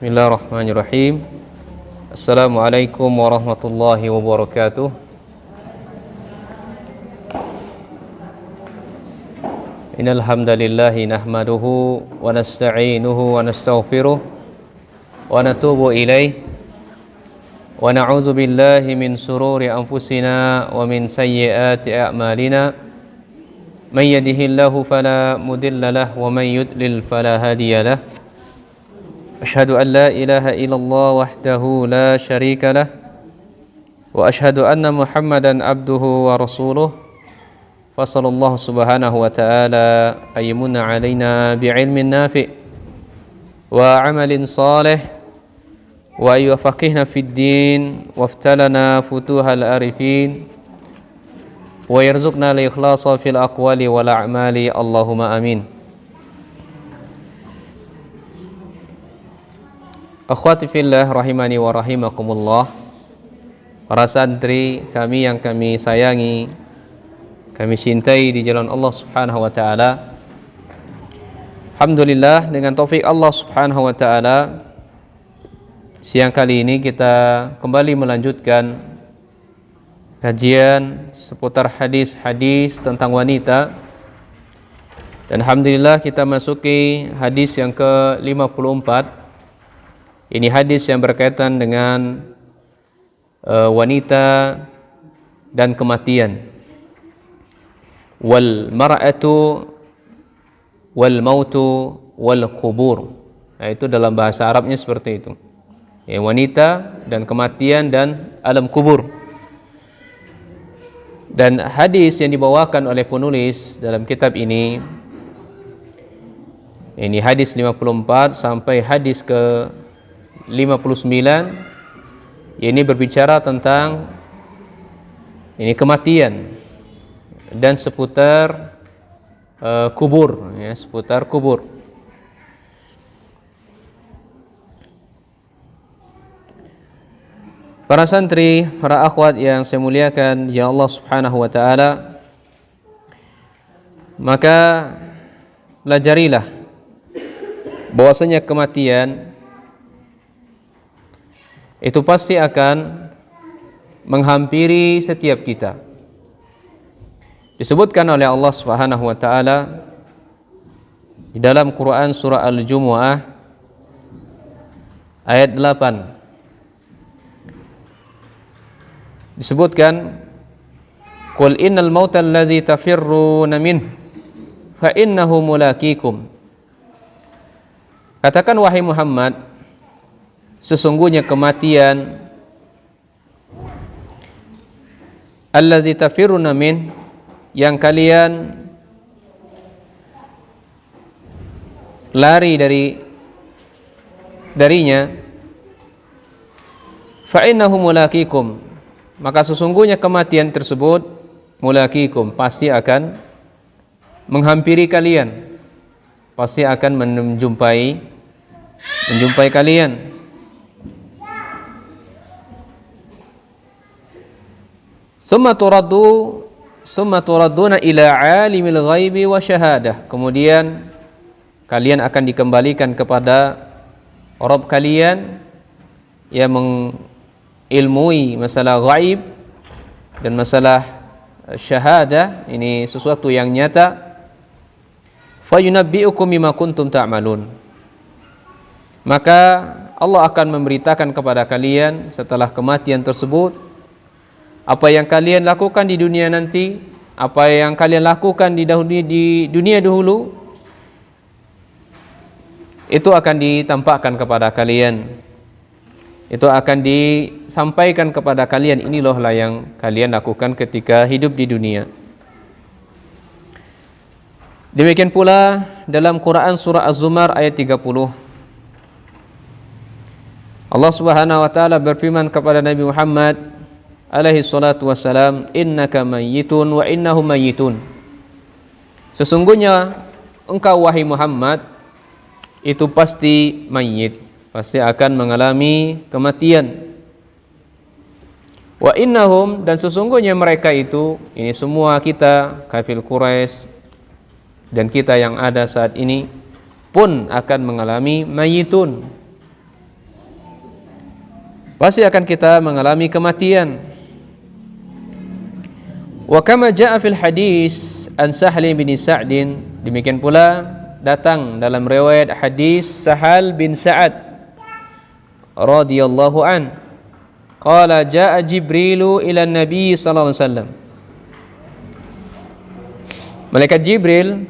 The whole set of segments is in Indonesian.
Bismillahirrahmanirrahim. Assalamualaikum warahmatullahi wabarakatuh. Innal hamdalillahi nahmaduhu wa nasta'inuhu wa nastaghfiruh wa natubu ilaih wa na'udzu billahi min shururi anfusina wa min sayyiati a'malina. May yahdihillahu fala mudilla lahu wa may yudlil fala hadiya lahu. أشهد أن لا إله إلا الله وحده لا شريك له وأشهد أن محمدا عبده ورسوله فصلى الله سبحانه وتعالى أن يمن علينا بعلم نافع وعمل صالح وأن يفقهنا في الدين وافتلنا فتوح العارفين ويرزقنا الإخلاص في الأقوال والأعمال اللهم آمين. Akhwati fillah rahimani wa rahimakumullah. Para santri kami yang kami sayangi, kami cintai di jalan Allah Subhanahu wa taala. Alhamdulillah, dengan taufik Allah Subhanahu wa taala, siang kali ini kita kembali melanjutkan kajian seputar hadis-hadis tentang wanita. Dan alhamdulillah kita masuki hadis yang ke-54. Ini hadis yang berkaitan dengan wanita dan kematian. Wal mar'atu wal mautu wal qubur. Nah, itu dalam bahasa Arabnya seperti itu. Ya, wanita dan kematian dan alam kubur. Dan hadis yang dibawakan oleh penulis dalam kitab ini hadis 54 sampai hadis ke 59, ini berbicara tentang kematian dan seputar kubur, ya, seputar kubur. Para santri, para akhwat yang saya muliakan ya Allah Subhanahu wa taala, maka pelajarilah bahwasanya kematian itu pasti akan menghampiri setiap kita. Disebutkan oleh Allah Subhanahu wa taala di dalam Quran surah Al-Jumu'ah ayat 8. Disebutkan, "Qul innal mauta allazi tafirruna min fa innahu mulaqikum." Katakan wahai Muhammad, sesungguhnya kematian allazi tafiruna min, yang kalian lari darinya, fa innahu mulaqikum, maka sesungguhnya kematian tersebut mulaqikum, pasti akan menghampiri kalian, pasti akan menjumpai kalian. Summa turadduna ila alimil ghaibi wa syahadah. Kemudian kalian akan dikembalikan kepada Rabb kalian yang mengilmui masalah ghaib dan masalah syahadah, ini sesuatu yang nyata. Fayunabbi'ukum bima kuntum ta'malun. Maka Allah akan memberitakan kepada kalian setelah kematian tersebut apa yang kalian lakukan di dunia nanti, apa yang kalian lakukan di dunia dahulu, itu akan ditampakkan kepada kalian, itu akan disampaikan kepada kalian. Ini loh lah yang kalian lakukan ketika hidup di dunia. Demikian pula dalam Quran surah Az-Zumar ayat 30, Allah Subhanahu wa taala berfirman kepada Nabi Muhammad alaihi salatu wassalam, innaka mayyitun wa innahum mayyitun. Sesungguhnya engkau wahai Muhammad itu pasti mayyit, pasti akan mengalami kematian. Wa innahum, dan sesungguhnya mereka itu, ini semua kita kafir Quraisy dan kita yang ada saat ini pun akan mengalami mayyitun, pasti akan kita mengalami kematian. Wa kama jaa fil hadis an Sahal bin Sa'd, demikian pula datang dalam riwayat hadis Sahal bin Sa'ad radhiyallahu an, qala jaa Jibrilu ila Nabi sallallahu alaihi wasallam. Malaikat Jibril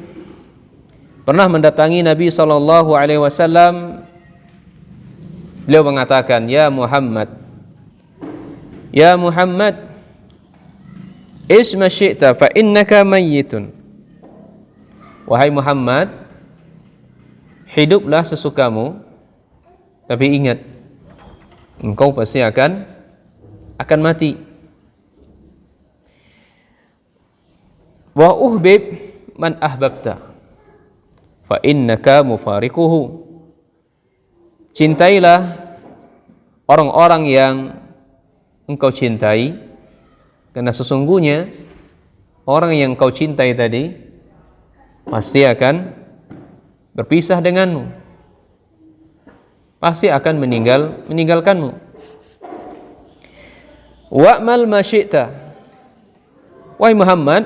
pernah mendatangi Nabi sallallahu alaihi wasallam. Beliau mengatakan, "Ya Muhammad, ya Muhammad, isma syi'ta fa innaka mayyitun." Wahai Muhammad, hiduplah sesukamu, tapi ingat, engkau pasti akan mati. Wa uhbib man ahbabta fa innaka mufariquhu. Cintailah orang-orang yang engkau cintai, karena sesungguhnya orang yang engkau cintai tadi pasti akan berpisah denganmu, pasti akan meninggalkanmu. Wa'mal ma syi'ta. Wahai Muhammad,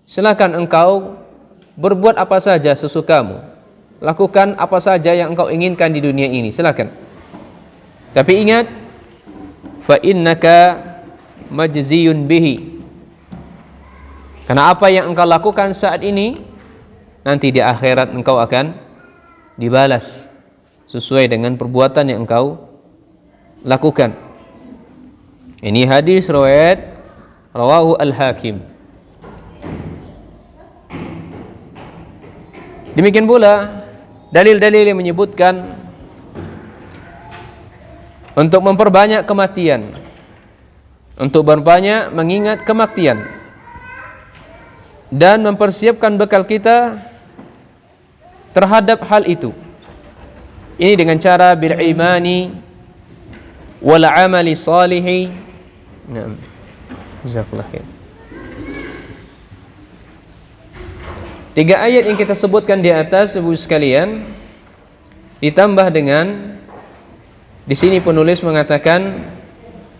silakan engkau berbuat apa saja sesukamu. Lakukan apa saja yang engkau inginkan di dunia ini, silakan. Tapi ingat, fa innaka majziyun bihi. Karena apa yang engkau lakukan saat ini, nanti di akhirat engkau akan dibalas sesuai dengan perbuatan yang engkau lakukan. Ini hadis riwayat rawahu Al-Hakim. Demikian pula dalil-dalil yang menyebutkan untuk memperbanyak kematian, untuk berbanyak mengingat kematian, dan mempersiapkan bekal kita terhadap hal itu. Ini dengan cara bil imani wal amali salihi. Naam. Jazakallahu khair. 3 ayat yang kita sebutkan di atas, Ibu sekalian, ditambah dengan di sini penulis mengatakan,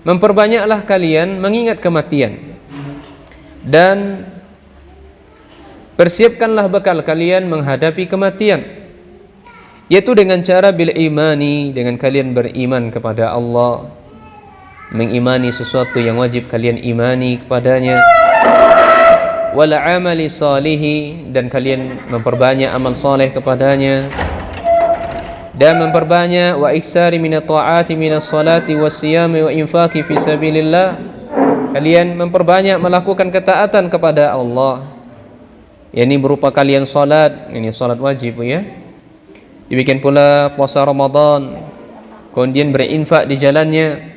memperbanyaklah kalian mengingat kematian dan persiapkanlah bekal kalian menghadapi kematian, yaitu dengan cara bil imani, dengan kalian beriman kepada Allah, mengimani sesuatu yang wajib kalian imani kepadanya, wal amali salihi, dan kalian memperbanyak amal saleh kepadanya, dan memperbanyak wa iksari minat ta'ati minas salati was siyami wa infaqi fi sabilillah, kalian memperbanyak melakukan ketaatan kepada Allah, yakni berupa kalian salat, ini salat wajib ya. Demikian pula puasa Ramadan, kemudian berinfak di jalannya.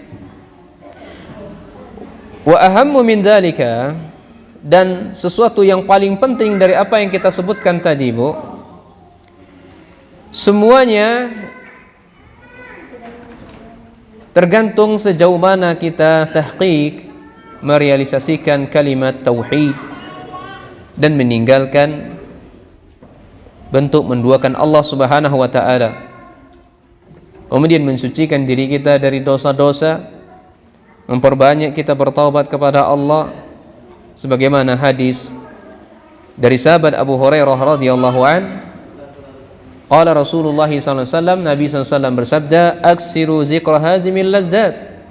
Wa ahammu min dzalika, dan sesuatu yang paling penting dari apa yang kita sebutkan tadi, Bu, semuanya tergantung sejauh mana kita tahqiq, merealisasikan kalimat tauhid dan meninggalkan bentuk menduakan Allah Subhanahu wa taala. Kemudian mensucikan diri kita dari dosa-dosa, memperbanyak kita bertaubat kepada Allah, sebagaimana hadis dari sahabat Abu Hurairah radhiyallahu an, qala Rasulullah sallallahu alaihi wasallam, Nabi sallallahu alaihi wasallam bersabda, aksiru zikra hazimil lazzat,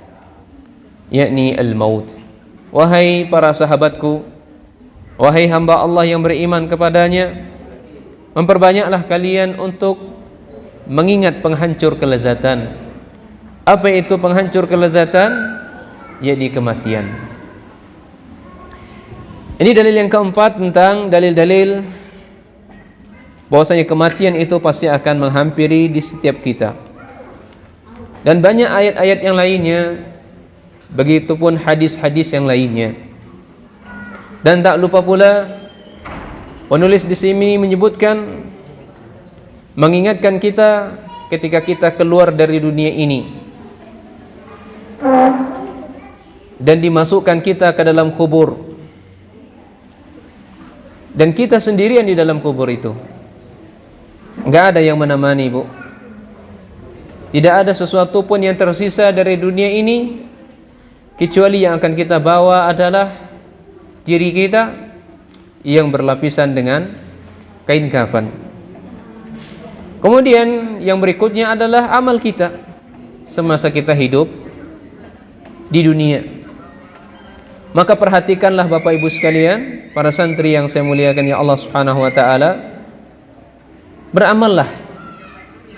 yakni al-maut. Wahai para sahabatku, wahai hamba Allah yang beriman kepadanya, memperbanyaklah kalian untuk mengingat penghancur kelezatan. Apa itu penghancur kelezatan? Yaitu kematian. Ini dalil yang keempat tentang dalil-dalil bahwasanya kematian itu pasti akan menghampiri di setiap kita. Dan banyak ayat-ayat yang lainnya, begitupun hadis-hadis yang lainnya. Dan tak lupa pula penulis di sini menyebutkan, mengingatkan kita ketika kita keluar dari dunia ini dan dimasukkan kita ke dalam kubur. Dan kita sendirian di dalam kubur itu, enggak ada yang menemani, Bu. Tidak ada sesuatu pun yang tersisa dari dunia ini kecuali yang akan kita bawa adalah diri kita yang berlapisan dengan kain kafan. Kemudian yang berikutnya adalah amal kita semasa kita hidup di dunia. Maka perhatikanlah Bapak Ibu sekalian, para santri yang saya muliakan ya Allah Subhanahu wa taala, beramallah.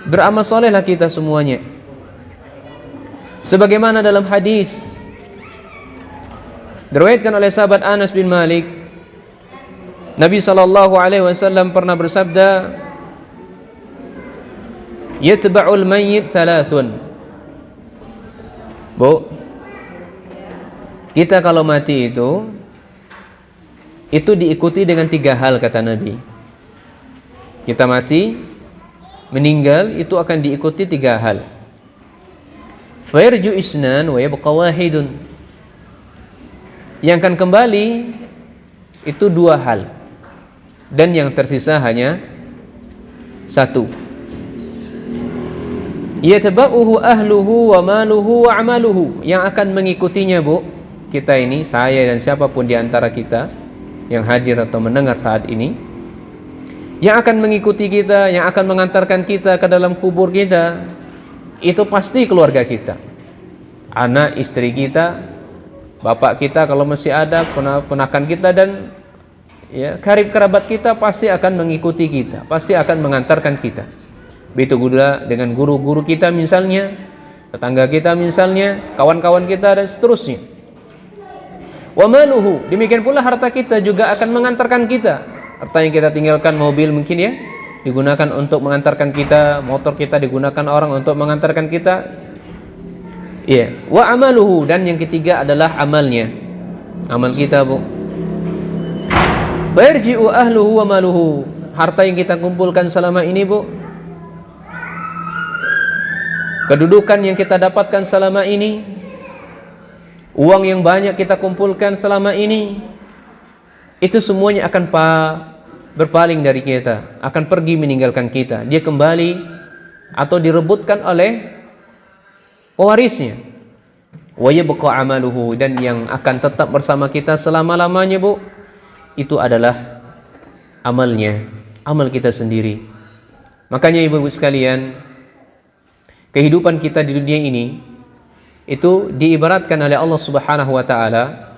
Beramal solehlah kita semuanya. Sebagaimana dalam hadis diriwayatkan oleh sahabat Anas bin Malik, Nabi sallallahu alaihi wasallam pernah bersabda, "Yatba'ul mayyit thalathun." Bu, kita kalau mati itu diikuti dengan 3 hal kata Nabi. Kita mati, meninggal, itu akan diikuti 3 hal. Fayarju isnan wa yabqa wahidun. Yang akan kembali itu 2 hal, dan yang tersisa hanya 1. Yatba'uhu ahluhu wa maluhu wa amaluhu. Yang akan mengikutinya, Bu, kita ini, saya dan siapapun di antara kita yang hadir atau mendengar saat ini, yang akan mengikuti kita, yang akan mengantarkan kita ke dalam kubur kita, itu pasti keluarga kita, anak istri kita, bapak kita kalau masih ada, ponakan kita, dan ya, karib kerabat kita pasti akan mengikuti kita, pasti akan mengantarkan kita. Begitu juga dengan guru-guru kita misalnya, tetangga kita misalnya, kawan-kawan kita, dan seterusnya. Wa maluhu, demikian pula harta kita juga akan mengantarkan kita. Harta yang kita tinggalkan, mobil mungkin ya, digunakan untuk mengantarkan kita, motor kita digunakan orang untuk mengantarkan kita. Ya, wa amaluhu, dan yang ketiga adalah amalnya. Amal kita, Bu. Farji'u ahluhu wa maluhu. Harta yang kita kumpulkan selama ini, Bu, kedudukan yang kita dapatkan selama ini, uang yang banyak kita kumpulkan selama ini, itu semuanya akan berpaling dari kita, akan pergi meninggalkan kita. Dia kembali atau direbutkan oleh pewarisnya. Wa yabqa amaluhu, dan yang akan tetap bersama kita selama-lamanya, Bu, itu adalah amalnya, amal kita sendiri. Makanya Ibu-ibu sekalian, kehidupan kita di dunia ini itu diibaratkan oleh Allah Subhanahu wa taala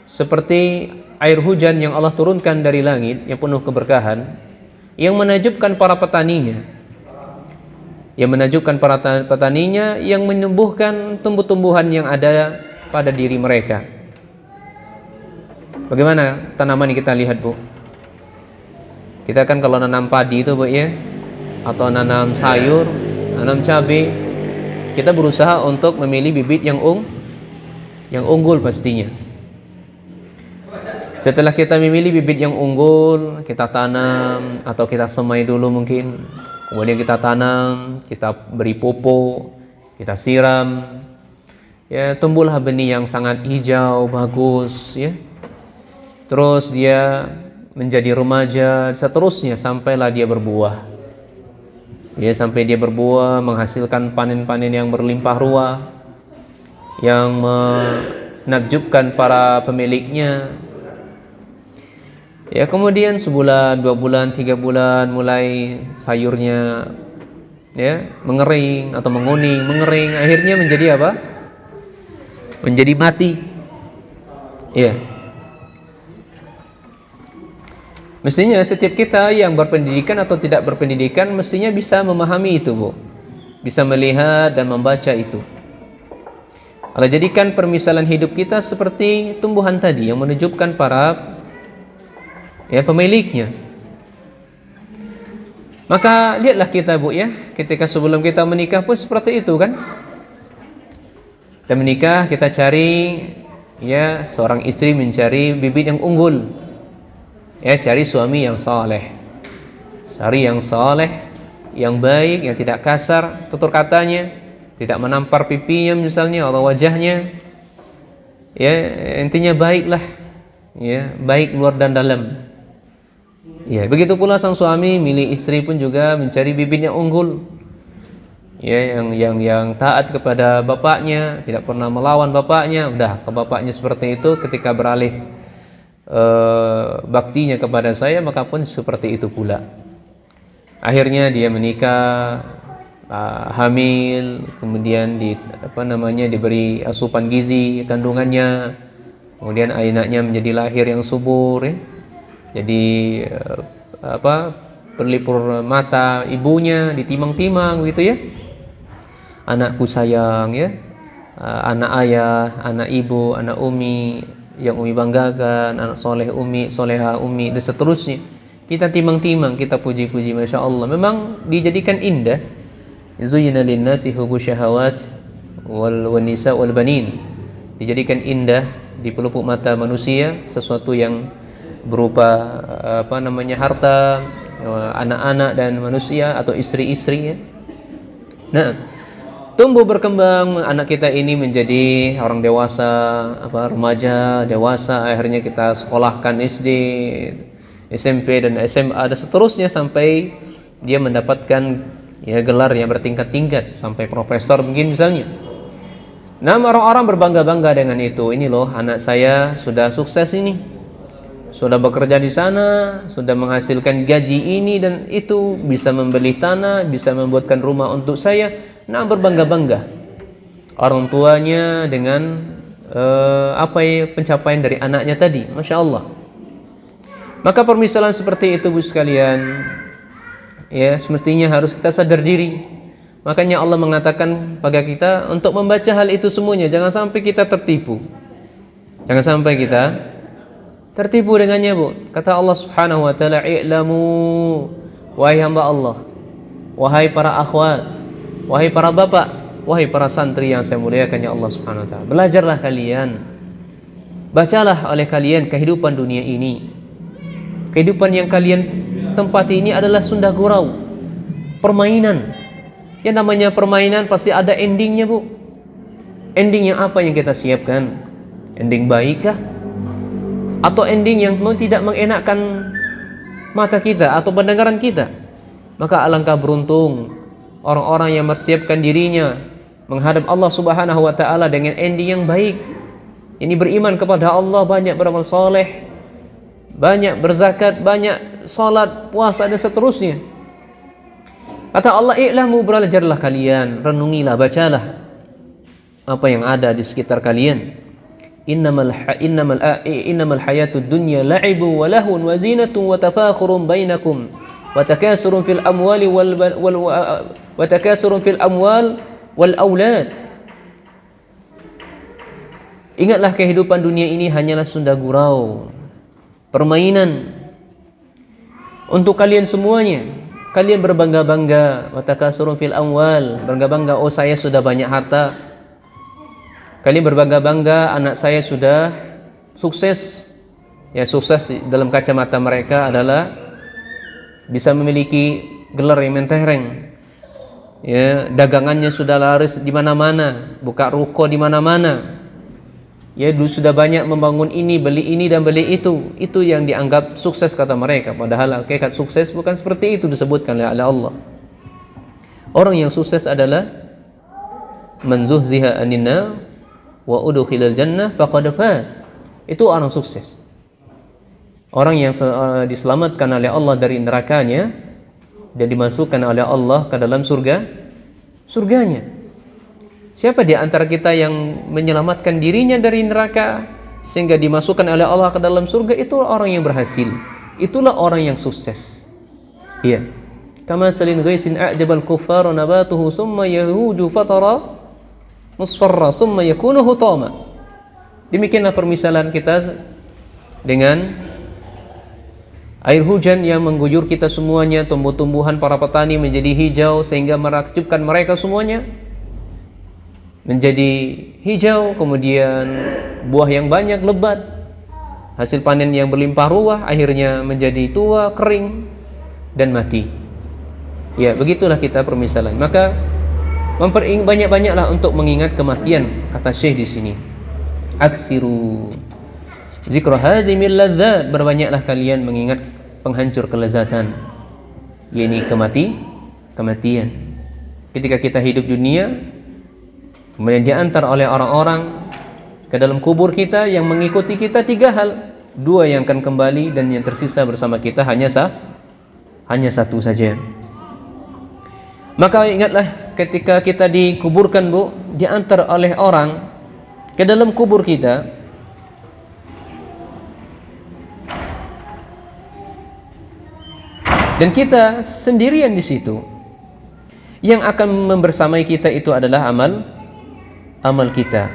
seperti air hujan yang Allah turunkan dari langit yang penuh keberkahan, yang menajubkan para petaninya, yang menumbuhkan tumbuh-tumbuhan yang ada pada diri mereka. Bagaimana tanaman yang kita lihat, Bu? Kita kan kalau nanam padi itu, Bu, ya, atau nanam sayur, nanam cabai, kita berusaha untuk memilih bibit yang unggul pastinya. Setelah kita memilih bibit yang unggul, kita tanam atau kita semai dulu mungkin. Kemudian kita tanam, kita beri pupuk, kita siram. Ya, tumbuhlah benih yang sangat hijau, bagus, ya. Terus dia menjadi remaja, seterusnya sampailah dia berbuah. Ya, sampai dia berbuah, menghasilkan panen-panen yang berlimpah ruah, yang menakjubkan para pemiliknya. Ya, kemudian sebulan, 2 bulan, 3 bulan mulai sayurnya ya mengering atau menguning, mengering, akhirnya menjadi apa? Menjadi mati. Ya. Mestinya setiap kita yang berpendidikan atau tidak berpendidikan mestinya bisa memahami itu, Bu. Bisa melihat dan membaca itu. Allah jadikan permisalan hidup kita seperti tumbuhan tadi yang menunjukkan para pemiliknya. Maka lihatlah kita, Bu, ya, ketika sebelum kita menikah pun seperti itu kan. Kita menikah, kita cari ya, seorang istri mencari bibit yang unggul. Ya, cari suami yang saleh. Cari yang saleh, yang baik, yang tidak kasar tutur katanya, tidak menampar pipinya misalnya atau wajahnya. Ya, intinya baiklah. Ya, baik luar dan dalam. Ya, begitu pula sang suami milih istri pun juga mencari bibit yang unggul. ya, yang taat kepada bapaknya, tidak pernah melawan bapaknya, udah ke bapaknya seperti itu. Ketika beralih baktinya kepada saya, maka pun seperti itu pula. Akhirnya dia menikah, hamil, kemudian diberi asupan gizi kandungannya, kemudian anaknya menjadi lahir yang subur, ya. Jadi berlipur mata ibunya, ditimang-timang gitu ya. Anakku sayang, ya, anak ayah, anak ibu, anak umi yang umi banggakan, anak soleh umi, soleha umi, dan seterusnya. Kita timang-timang, kita puji-puji, masya Allah. Memang dijadikan indah. Zuyyina linnasi hubbus syahawat wal nisa wal banin. Dijadikan indah di pelupuk mata manusia sesuatu yang berupa harta, anak-anak dan manusia atau istri-istri, ya. Nah, tumbuh berkembang anak kita ini menjadi orang dewasa, remaja, dewasa, akhirnya kita sekolahkan SD, SMP dan SMA dan seterusnya sampai dia mendapatkan, ya, gelar yang bertingkat-tingkat sampai profesor mungkin misalnya. Nah, orang-orang berbangga-bangga dengan itu. Ini loh, anak saya sudah sukses ini, sudah bekerja di sana, sudah menghasilkan gaji ini dan itu, bisa membeli tanah, bisa membuatkan rumah untuk saya. Nah, berbangga-bangga orang tuanya dengan pencapaian dari anaknya tadi, masya Allah. Maka permisalan seperti itu, Bu sekalian, ya, semestinya harus kita sadar diri. Makanya Allah mengatakan pada kita untuk membaca hal itu semuanya, jangan sampai kita tertipu. Jangan sampai kita tertipu dengannya, Bu. Kata Allah Subhanahu wa taala, "I'lamu", wahai hamba Allah, wahai para akhwat, wahai para bapak, wahai para santri yang saya muliakan, ya Allah Subhanahu wa taala, belajarlah kalian, bacalah oleh kalian kehidupan dunia ini. Kehidupan yang kalian tempati ini adalah sunda gurau, permainan. Ya, namanya permainan pasti ada endingnya, Bu. Ending yang apa yang kita siapkan? Ending baik kah? Atau ending yang tidak mengenakkan mata kita atau pendengaran kita? Maka alangkah beruntung orang-orang yang mempersiapkan dirinya menghadap Allah Subhanahu wa taala dengan ending yang baik. Ini beriman kepada Allah, banyak beramal soleh, banyak berzakat, banyak salat, puasa dan seterusnya. Kata Allah, "I'lamu", belajarlah kalian, renungilah, bacalah apa yang ada di sekitar kalian. Innamal hayatud dunya la'ibu wa lahun wa zinatun wa tafakhurun bainakum wa takasurun fil amwali wal aulad. Ingatlah, kehidupan dunia ini hanyalah sunda gurau, permainan untuk kalian semuanya. Kalian berbangga-bangga, wa takasurun fil amwal, bangga-bangga, oh saya sudah banyak harta. Kalian berbangga-bangga, anak saya sudah sukses. Ya, sukses dalam kacamata mereka adalah bisa memiliki gelar yang mentereng. Ya, dagangannya sudah laris di mana-mana, buka ruko di mana-mana. Ya, dulu sudah banyak membangun ini, beli ini dan beli itu. Itu yang dianggap sukses kata mereka. Padahal hakikat sukses bukan seperti itu disebutkan oleh Allah. Orang yang sukses adalah man zuhziha 'anil nar wa udkhilal jannah faqad faz. Itu orang sukses. Orang yang diselamatkan oleh Allah dari nerakanya dan dimasukkan oleh Allah ke dalam surganya. Siapa di antara kita yang menyelamatkan dirinya dari neraka sehingga dimasukkan oleh Allah ke dalam surga? Itu orang yang berhasil. Itulah orang yang sukses. Iya. Kama salin ghaisin a'jabal kuffara nabatuhu thumma yahuju fatara musfarra thumma yakunu hutama. Demikianlah permisalan kita dengan air hujan yang mengguyur kita semuanya, tumbuh-tumbuhan para petani menjadi hijau sehingga merakjubkan mereka semuanya menjadi hijau, kemudian buah yang banyak, lebat, hasil panen yang berlimpah ruah, akhirnya menjadi tua, kering dan mati. Ya, begitulah kita permisalan. Maka banyak-banyaklah untuk mengingat kematian, kata Syekh di sini. Aksiru zikra hadhimil ladzat, berbanyaklah kalian mengingat penghancur kelezatan, yakni kematian. ketika kita hidup dunia, kemudian diantar oleh orang-orang ke dalam kubur kita yang mengikuti kita 3 hal. 2 yang akan kembali dan yang tersisa bersama kita hanya 1 saja. Maka ingatlah ketika kita dikuburkan, Bu, diantar oleh orang ke dalam kubur kita, dan kita sendirian di situ. Yang akan membersamai kita itu adalah amal kita.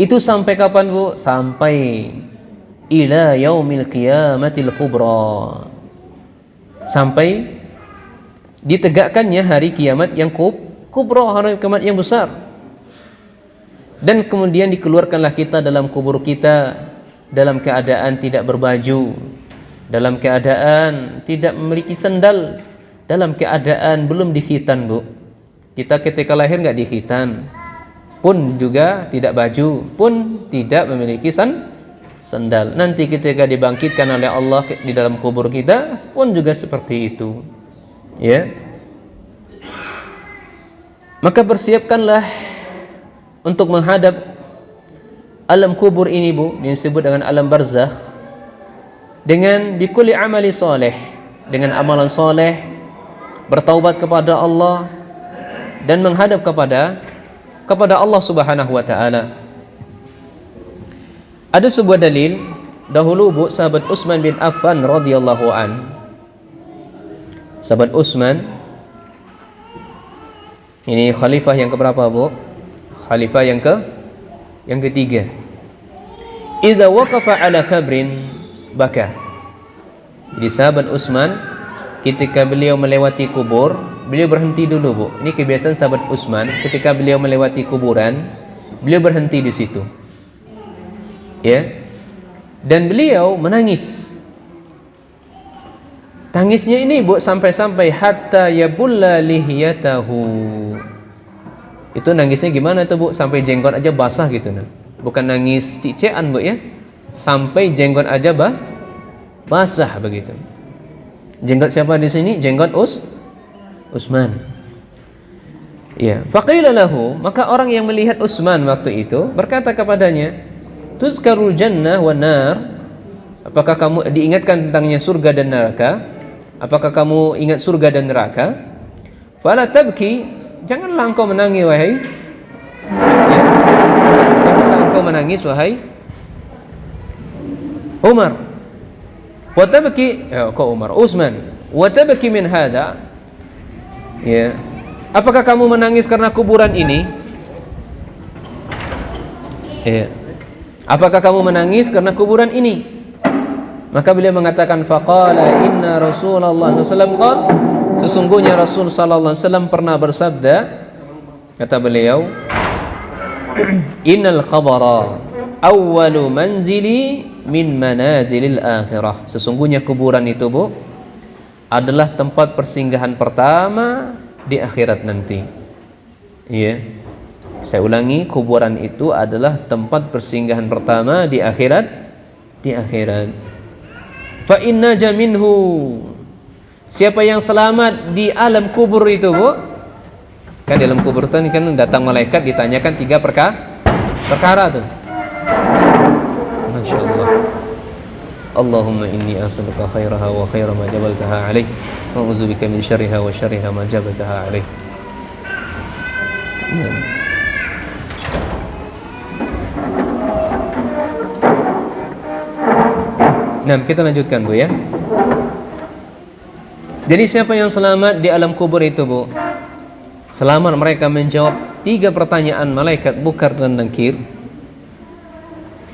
Itu sampai kapan, Bu? Sampai ila yaumil qiyamatil kubra. Sampai ditegakkannya hari kiamat yang kubra, hari kiamat yang besar. Dan kemudian dikeluarkanlah kita dalam kubur kita dalam keadaan tidak berbaju, dalam keadaan tidak memiliki sandal, dalam keadaan belum dikhitan, Bu. Kita ketika lahir nggak dikhitan, pun juga tidak baju, pun tidak memiliki sandal. Nanti ketika dibangkitkan oleh Allah di dalam kubur kita pun juga seperti itu, ya. Maka persiapkanlah untuk menghadap alam kubur ini, Bu, yang disebut dengan alam barzakh, dengan bikulli amali soleh, dengan amalan soleh, bertaubat kepada Allah dan menghadap kepada Allah Subhanahu wa taala. Ada sebuah dalil dahulu, Bu, sahabat Utsman bin Affan radhiyallahu an. Sahabat Utsman ini khalifah yang keberapa, Bu? Khalifah yang ketiga. Idza waqafa ala kabrin baka. Jadi sahabat Utsman ketika beliau melewati kubur, beliau berhenti dulu, Bu. Ini kebiasaan sahabat Utsman, ketika beliau melewati kuburan, beliau berhenti di situ. Ya. Dan beliau menangis. Tangisnya ini, Bu, sampai-sampai hatta yabulla lihiyatahu. Itu nangisnya gimana tuh, Bu? Sampai jenggot aja basah gitu, nah. Bukan nangis cician, Bu, ya. Sampai jenggot aja basah begitu. Jenggot siapa di sini? Jenggot Utsman. Ya, faqila lahu, maka orang yang melihat Utsman waktu itu berkata kepadanya, tuzkarul jannah wan nar. Apakah kamu diingatkan tentangnya surga dan neraka? Apakah kamu ingat surga dan neraka? Fala tabki, janganlah engkau menangis wahai. Ya. Janganlah engkau menangis wahai Umar. Wa tabki, kau Umar, Utsman. Wa tabki min hada. Ya. Apakah kamu menangis karena kuburan ini? Ya. Apakah kamu menangis karena kuburan ini? Maka beliau mengatakan, faqala inna Rasulullah sallallahu alaihi wasallam qala, sesungguhnya Rasul sallallahu alaihi wasallam pernah bersabda, kata beliau, innal qabara awwalu manzili min manazilil akhirah. Sesungguhnya kuburan itu, Bu, adalah tempat persinggahan pertama di akhirat nanti. Iya. Saya ulangi, kuburan itu adalah tempat persinggahan pertama di akhirat. Fa inna jaminhu. Siapa yang selamat di alam kubur itu, Bu? Kan di alam kubur itu kan datang malaikat ditanyakan 3 perkara tuh. Masya Allah. Allahumma inni as'aluka khairaha wa khaira ma jabaltaha alaih, wa a'udzubika min syarriha wa syarriha ma jabaltaha alaih. Nah, kita lanjutkan, Bu, ya. Jadi siapa yang selamat di alam kubur itu, Bu? Selamat mereka menjawab 3 pertanyaan malaikat Munkar dan Nakir.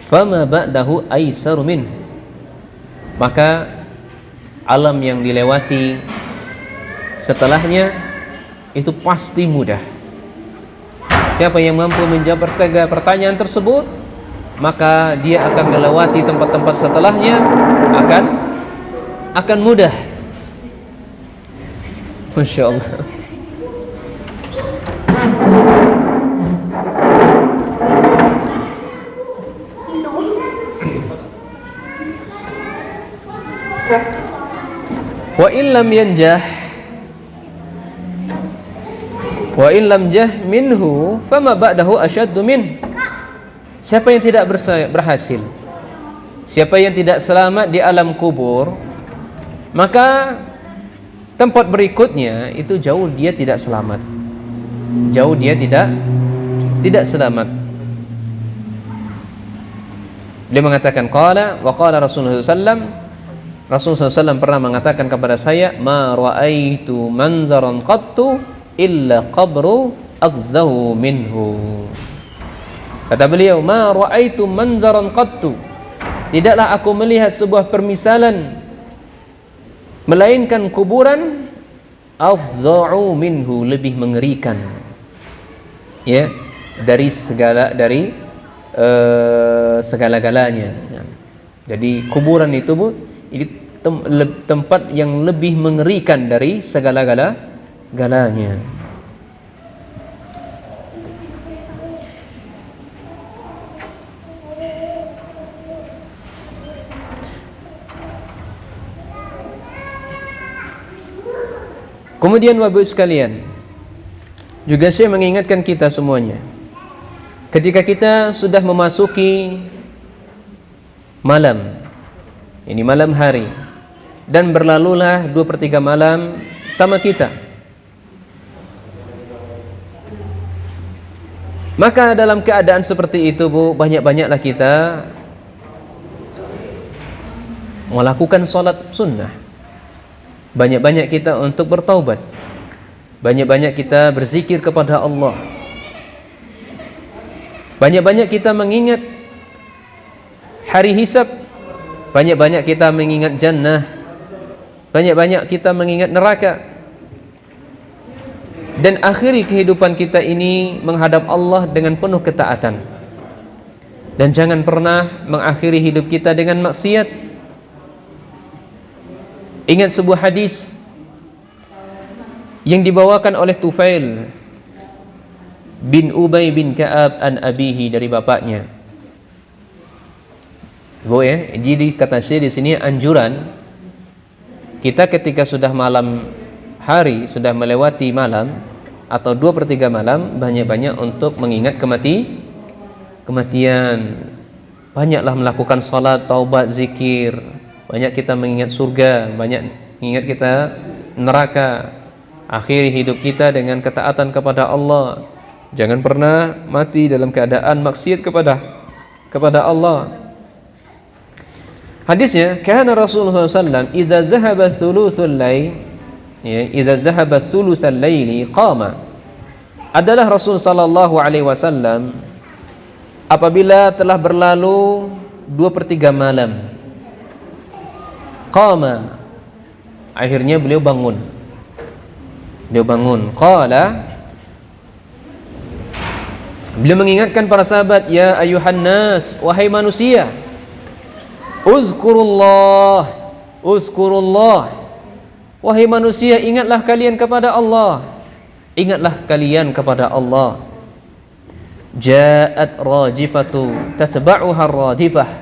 Fama ba'dahu aisaru min. Maka alam yang dilewati setelahnya itu pasti mudah. Siapa yang mampu menjawab 3 pertanyaan tersebut, maka dia akan melewati tempat-tempat setelahnya akan mudah. Masya Allah. Wa illam yanjah, Wa in lam jah minhu fama ba'dahu asyaddu min. Siapa yang tidak berhasil, siapa yang tidak selamat di alam kubur, maka tempat berikutnya itu jauh dia tidak selamat. Jauh dia tidak selamat. Dia mengatakan qala wa qala Rasulullah sallallahu Rasulullah SAW pernah mengatakan kepada saya, ma ra'aitu manzaran qattu illa qabru aqdhahu minhu. Kata beliau, ma ra'aitu manzaran qattu, tidaklah aku melihat sebuah permisalan melainkan kuburan afdha'u minhu, lebih mengerikan, ya, dari segala-galanya. Jadi kuburan itu Bu, ini tempat yang lebih mengerikan dari segala-galanya. Kemudian Bapak Ibu sekalian, juga saya mengingatkan kita semuanya, ketika kita sudah memasuki malam, ini malam hari, dan berlalulah 2/3 malam sama kita, maka dalam keadaan seperti itu Bu, banyak-banyaklah kita melakukan sholat sunnah. Banyak-banyak kita untuk bertaubat. Banyak-banyak kita berzikir kepada Allah. Banyak-banyak kita mengingat hari hisab. Banyak-banyak kita mengingat jannah. Banyak-banyak kita mengingat neraka. Dan akhiri kehidupan kita ini menghadap Allah dengan penuh ketaatan. Dan jangan pernah mengakhiri hidup kita dengan maksiat. Ingat sebuah hadis yang dibawakan oleh Tufail bin Ubay bin Ka'ab an abihi, dari bapaknya. Bu ya, jadi kata saya di sini anjuran kita ketika sudah malam hari, sudah melewati malam atau 2/3 malam, banyak-banyak untuk mengingat kematian. Banyaklah melakukan salat, taubat, zikir. Banyak kita mengingat surga, banyak mengingat kita neraka. Akhiri hidup kita dengan ketaatan kepada Allah. Jangan pernah mati dalam keadaan maksiat kepada Allah. Hadisnya, kana Rasulullah SAW idza dhahaba thuluthul lail, ya, idza dhahaba thulutsal laili qama. Adalah Rasul sallallahu alaihi wasallam apabila telah berlalu 2/3 malam, qama, akhirnya beliau bangun. Qala, beliau mengingatkan para sahabat, ya ayuhan nas, wahai manusia, uzkurullah, wahai manusia, ingatlah kalian kepada Allah. Ja'at rajifatu tatba'uha rajifah.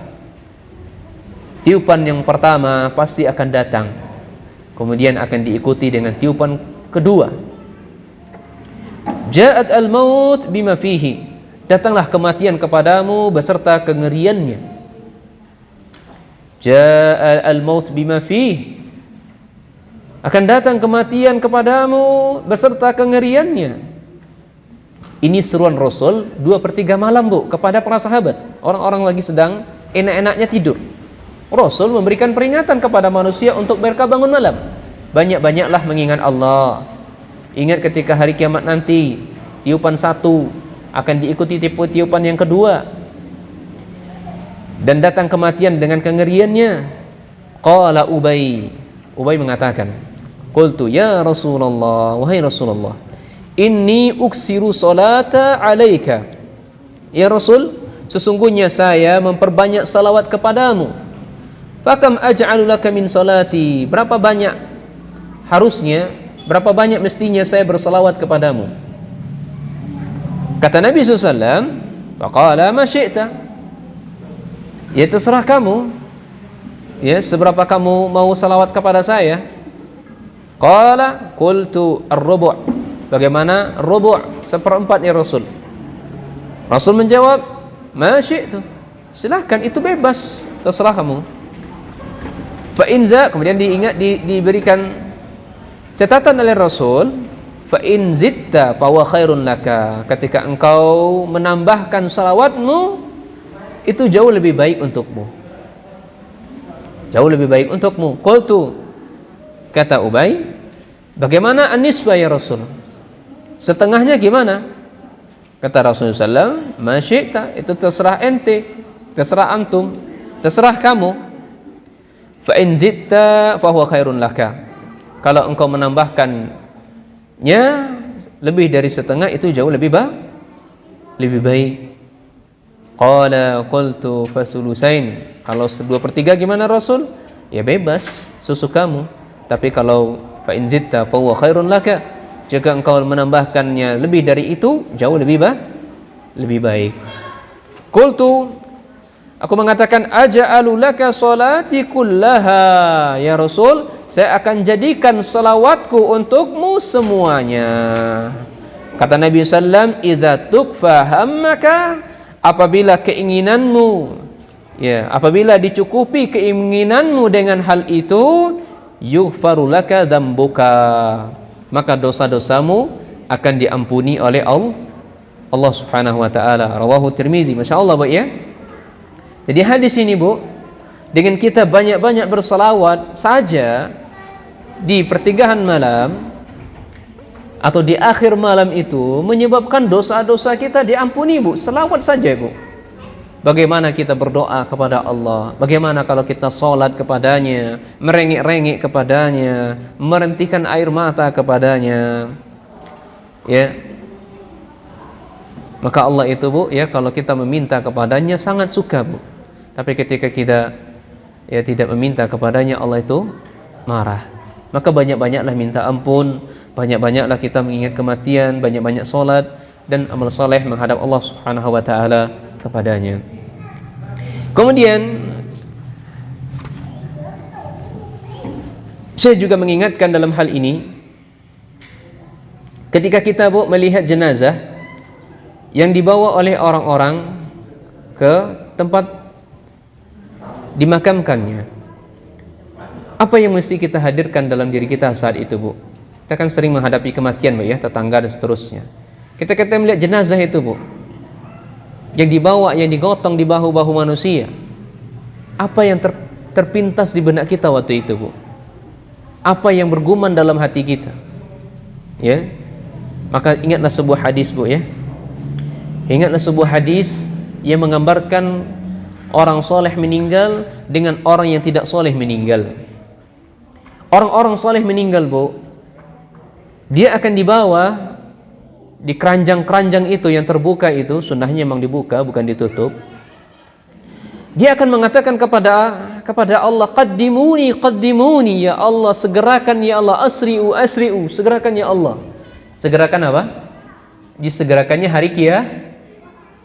Tiupan yang pertama pasti akan datang, kemudian akan diikuti dengan tiupan kedua. Ja'at al-maut bima fihi, datanglah kematian kepadamu beserta kengeriannya. Ja'at al-maut bima fihi, akan datang kematian kepadamu beserta kengeriannya. Ini seruan Rasul 2/3 malam Bu, kepada para sahabat. Orang-orang lagi sedang enak-enaknya tidur. Rasul memberikan peringatan kepada manusia untuk mereka bangun malam. Banyak-banyaklah mengingat Allah. Ingat ketika hari kiamat nanti, tiupan satu akan diikuti tiupan yang kedua, dan datang kematian dengan kengeriannya. Qala Ubay mengatakan, qultu ya Rasulullah, wahai Rasulullah, inni uksiru salata alaika. Ya Rasul, sesungguhnya saya memperbanyak salawat kepadamu. Fakam aj'alu laka min salati, berapa banyak mestinya saya bersalawat kepadamu. Kata Nabi SAW, faqala ma syi'ta, ya terserah kamu, ya seberapa kamu mau salawat kepada saya. Qala qultu ar-rubu', Bagaimana rubu' seperempatnya Rasul? Rasul menjawab, ma syi'tu. Silahkan, itu bebas, terserah kamu. Fa in kemudian diberikan catatan oleh Rasul, fa in zitta fa huwa khairun laka. Ketika engkau menambahkan salawatmu, itu jauh lebih baik untukmu. Jauh lebih baik untukmu. Qultu, kata Ubay, bagaimana an-nisbah ya Rasul? Setengahnya gimana? Kata Rasulullah SAW, ma syi'ta, itu terserah ente, terserah antum, terserah kamu. Fa in zitta fa huwa khairun laka. Kalau engkau menambahkannya lebih dari setengah, itu jauh lebih baik. Qala qultu fasulusain. Kalau 2/3 gimana Rasul? Ya bebas, susu kamu. Tapi kalau fa in zitta fa huwa khairun laka, jika engkau menambahkannya lebih dari itu, jauh lebih baik. Qultu, aku mengatakan, aja'alu laka salati kullaha ya Rasul, saya akan jadikan salawatku untukmu semuanya. Kata Nabi sallam, idza tukfa hammaka, apabila keinginanmu, apabila dicukupi keinginanmu dengan hal itu, yughfaru laka dzambuka, maka dosa-dosamu akan diampuni oleh Allah Subhanahu wa taala. Rawahu Tirmizi. Masyaallah, Bu ya. Jadi hadis ini, Bu, dengan kita banyak-banyak bersalawat saja di pertengahan malam atau di akhir malam itu menyebabkan dosa-dosa kita diampuni, Bu. Selawat saja, Bu. Bagaimana kita berdoa kepada Allah, bagaimana kalau kita sholat kepadanya, merengek-rengek kepadanya, merentikan air mata kepadanya, ya. Maka Allah itu, Bu, ya, kalau kita meminta kepadanya sangat suka, Bu. Tapi ketika kita tidak meminta kepadanya, Allah itu marah. Maka banyak-banyaklah minta ampun, banyak-banyaklah kita mengingat kematian, banyak-banyak sholat dan amal soleh menghadap Allah Subhanahu wa taala kepadanya. Kemudian saya juga mengingatkan dalam hal ini, ketika kita, Bu, melihat jenazah yang dibawa oleh orang-orang ke tempat dimakamkannya, apa yang mesti kita hadirkan dalam diri kita saat itu, Bu? Kita kan sering menghadapi kematian, Bu, ya, tetangga dan seterusnya. Kita melihat jenazah itu, Bu, yang dibawa, yang digotong di bahu-bahu manusia, apa yang terpintas di benak kita waktu itu, Bu? Apa yang bergumam dalam hati kita? Ya, maka ingatlah sebuah hadis, Bu, ya. Ingatlah sebuah hadis yang menggambarkan orang soleh meninggal dengan orang yang tidak soleh meninggal. Orang-orang soleh meninggal, Bu, dia akan dibawa di keranjang-keranjang itu yang terbuka itu, sunnahnya memang dibuka, bukan ditutup. Dia akan mengatakan kepada Allah, qaddimuni ya Allah, segerakan ya Allah, asri'u segerakan ya Allah. Segerakan apa? Disegerakannya hari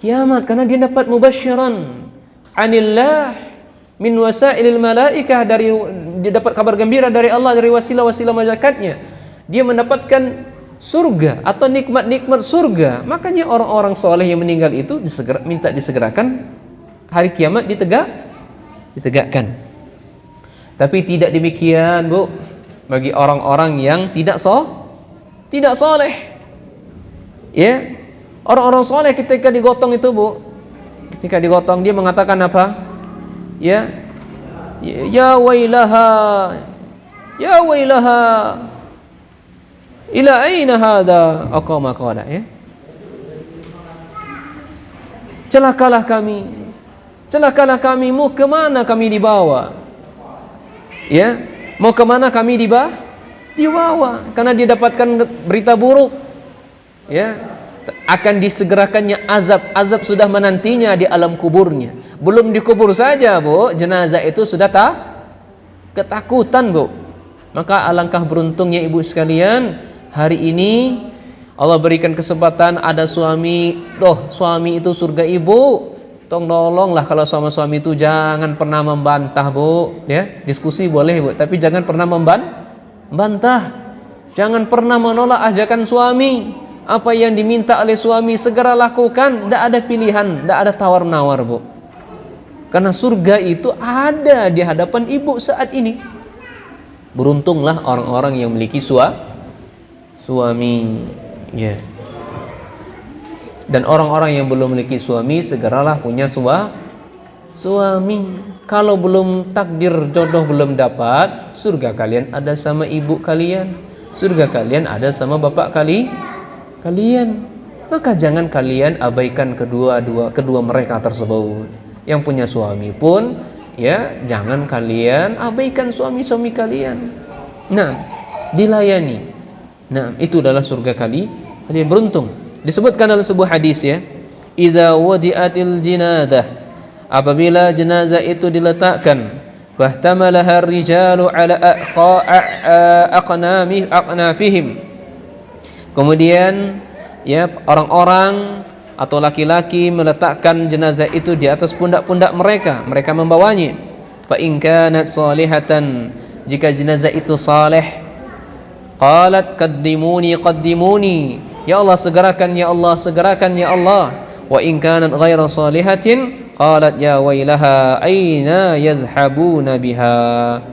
kiamat, karena dia dapat mubasyiran anillah min wasailil malaikah, dia dapat kabar gembira dari Allah, dari wasilah-wasilah malaikatnya. Dia mendapatkan surga atau nikmat-nikmat surga. Makanya orang-orang soleh yang meninggal itu minta disegerakan hari kiamat ditegakkan. Tapi tidak demikian, Bu, bagi orang-orang yang tidak soleh. Ya, orang-orang soleh ketika digotong itu, Bu, ketika digotong dia mengatakan apa? Ya wailaha ila aina hadha aqama qala, ya. Celakalah kami, mau kemana kami dibawa? Ya, mau kemana kami dibawa? Karena dia dapatkan berita buruk, ya, akan disegerakannya azab sudah menantinya di alam kuburnya. Belum dikubur saja, Bu, jenazah itu sudah ketakutan, Bu. Maka alangkah beruntungnya ibu sekalian, hari ini Allah berikan kesempatan ada suami itu surga ibu. Tolonglah kalau sama suami itu jangan pernah membantah, Bu, ya. Diskusi boleh, Bu, tapi jangan pernah membantah. Jangan pernah menolak ajakan suami. Apa yang diminta oleh suami segera lakukan. Tidak ada pilihan, tidak ada tawar-menawar, Bu. Karena surga itu ada di hadapan ibu saat ini. Beruntunglah orang-orang yang memiliki suami. Ya. Dan orang-orang yang belum memiliki suami, segeralah punya suami. Kalau belum takdir jodoh belum dapat, surga kalian ada sama ibu kalian, surga kalian ada sama bapak kalian. Maka jangan kalian abaikan kedua mereka tersebut. Yang punya suami pun, ya, jangan kalian abaikan suami-suami kalian. Nah, dilayani. Nah, itu adalah surga kalian beruntung. Disebutkan dalam sebuah hadis, ya, idza wadi'atil jinazah, apabila jenazah itu diletakkan, fahtamalaha ar-rijalu ala aqnafihim, kemudian, ya, orang-orang atau laki-laki meletakkan jenazah itu di atas pundak-pundak mereka membawanya. Fa in kanat salihatan, jika jenazah itu saleh, qalat qaddimuni, ya Allah segerakan, ya Allah segerakan, ya Allah. Wa in kanat ghaira salihatin, qalat ya wailaha aina yadhhabuna biha.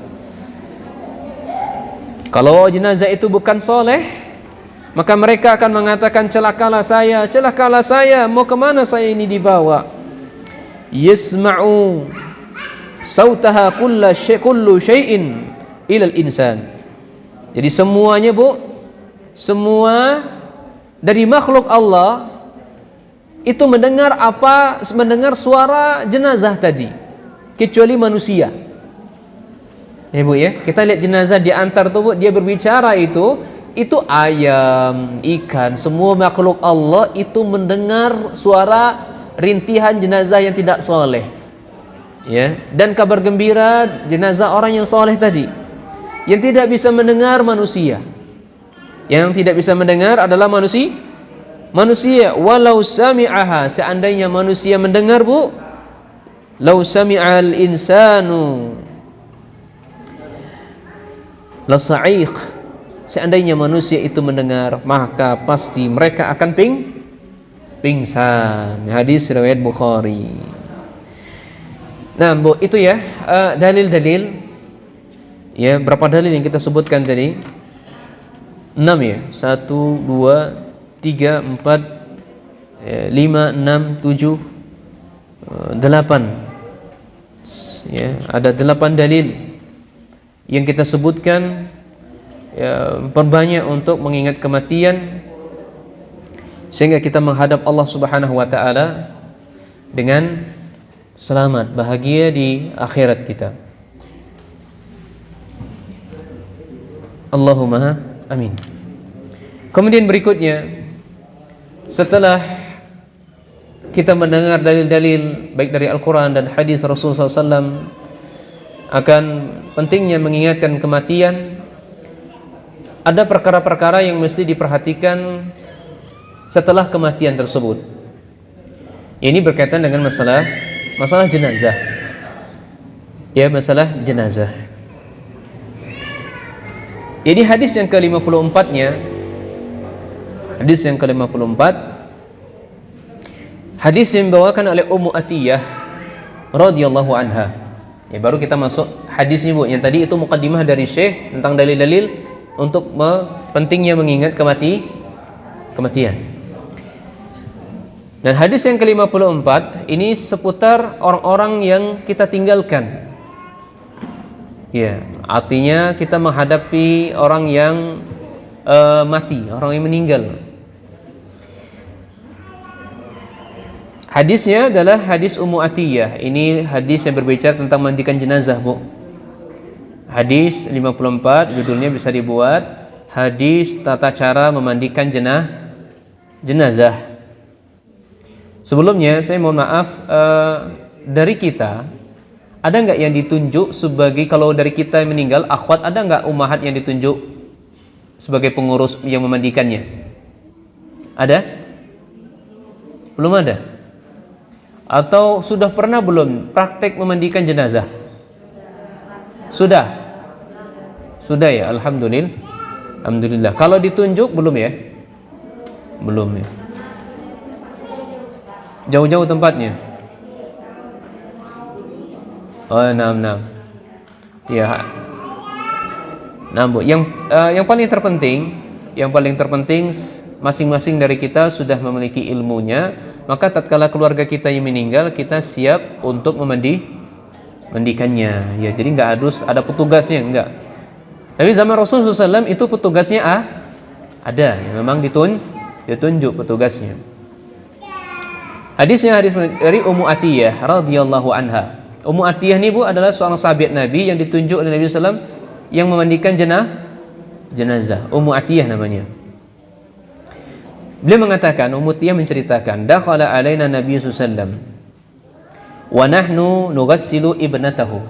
Kalau jenazah itu bukan soleh, maka mereka akan mengatakan, celakalah saya, mau kemana saya ini dibawa? Yasma'u sautaha kullu syai'in ilal insan. Jadi semuanya, Bu, semua dari makhluk Allah itu mendengar suara jenazah tadi, kecuali manusia. Ya, Bu, ya, kita lihat jenazah diantar tuh, Bu, dia berbicara itu ayam, ikan, semua makhluk Allah itu mendengar suara rintihan jenazah yang tidak soleh, ya. Dan kabar gembira jenazah orang yang soleh tadi. Yang tidak bisa mendengar manusia. Yang tidak bisa mendengar adalah manusia. Walau sami'aha, seandainya manusia mendengar, Bu, lau sami'al insanu la sa'iq, seandainya manusia itu mendengar, maka pasti mereka akan pingsan. Hadis riwayat Bukhari. Nah, Bu, itu ya, dalil-dalil. Ya, berapa dalil yang kita sebutkan tadi? 6, ya. 1, 2, 3, 4, 5, 6, 7, 8. Ya, ada 8 dalil yang kita sebutkan. Ya, perbanyak untuk mengingat kematian sehingga kita menghadap Allah Subhanahu wa taala dengan selamat, bahagia di akhirat kita. Allahumma amin. Kemudian berikutnya, setelah kita mendengar dalil-dalil baik dari Al-Quran dan hadis Rasulullah SAW akan pentingnya mengingatkan kematian, ada perkara-perkara yang mesti diperhatikan setelah kematian tersebut. Ini berkaitan dengan masalah jenazah. Ya, masalah jenazah. Jadi hadis yang ke-54-nya, hadis yang ke-54, hadis yang dibawakan oleh Ummu Atiyah radhiyallahu anha. Ya, baru kita masuk hadisnya, Bu. Yang tadi itu muqaddimah dari Syekh tentang dalil-dalil untuk pentingnya mengingat kematian. Dan hadis yang ke-54 ini seputar orang-orang yang kita tinggalkan. Ya, artinya kita menghadapi orang yang mati, orang yang meninggal. Hadisnya adalah hadis Ummu Atiyah. Ini hadis yang berbicara tentang mandikan jenazah, Bu. Hadis 54, judulnya bisa dibuat hadis tata cara memandikan jenazah. Sebelumnya saya mohon maaf, dari kita ada nggak yang ditunjuk sebagai, kalau dari kita yang meninggal akhwat, ada nggak ummahat yang ditunjuk sebagai pengurus yang memandikannya? Ada? Belum ada? Atau sudah pernah belum praktek memandikan jenazah? Sudah ya, alhamdulillah. Alhamdulillah. Kalau ditunjuk belum ya? Belum ya. Jauh-jauh tempatnya. Oh, 6. Ya. Nah, Bu, yang paling terpenting masing-masing dari kita sudah memiliki ilmunya, maka tatkala keluarga kita yang meninggal, kita siap untuk mandikannya. Ya, jadi nggak harus ada petugasnya, enggak. Tapi zaman Rasulullah SAW itu petugasnya ada, ya, memang ditunjuk petugasnya. Hadis dari Ummu Atiyah radhiyallahu anha. Ummu Atiyah ini, Bu, adalah seorang sahabat Nabi yang ditunjuk oleh Nabi SAW yang memandikan jenazah. Ummu Atiyah namanya. Beliau mengatakan, Ummu Atiyah menceritakan, dakhala alaina Nabi sallallahu alaihi wasallam wa nahnu nughassilu ibnatahu.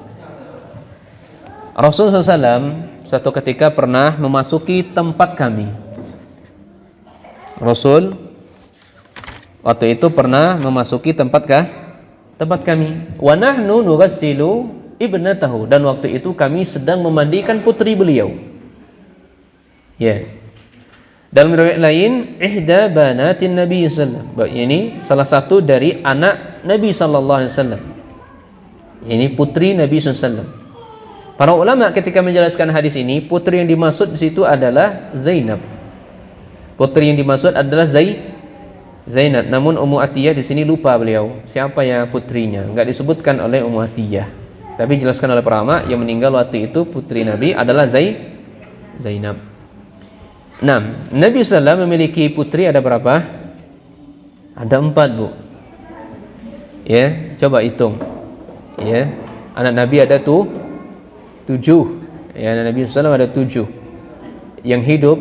Rasulullah SAW suatu ketika pernah memasuki tempat kami. Rasul waktu itu pernah memasuki tempat kami. Wa nahnu nughassilu ibnatahu, dan waktu itu kami sedang memandikan putri beliau. Ya. Dalam riwayat lain, ihda banatin Nabi sallallahu alaihi wasallam. Ini salah satu dari anak Nabi sallallahu alaihi wasallam. Ini putri Nabi sallallahu alaihi wasallam. Para ulama ketika menjelaskan hadis ini, putri yang dimaksud di situ adalah Zainab. Putri yang dimaksud adalah Zainab. Namun Ummu Atiyah di sini lupa beliau siapa ya putrinya, enggak disebutkan oleh Ummu Atiyah. Tapi dijelaskan oleh para ulama yang meninggal waktu itu putri Nabi adalah Zainab. Nabi SAW memiliki putri ada berapa? Ada 4, Bu. Ya, coba hitung. Ya, anak Nabi ada 7. Ya, anak Nabi SAW ada 7. Yang hidup,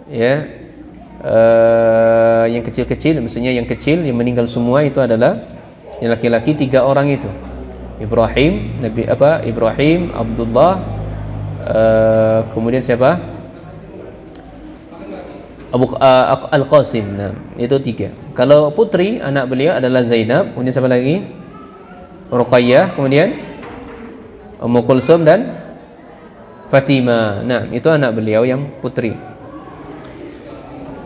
ya, yang kecil-kecil, maksudnya yang kecil yang meninggal semua itu adalah yang laki-laki 3 orang itu. Ibrahim, Ibrahim, Abdullah, kemudian siapa? Al-Qasim. Nah, itu 3. Kalau putri anak beliau adalah Zainab, kemudian siapa lagi? Ruqayyah, kemudian Ummu Kulsum dan Fatimah. Nah, itu anak beliau yang putri.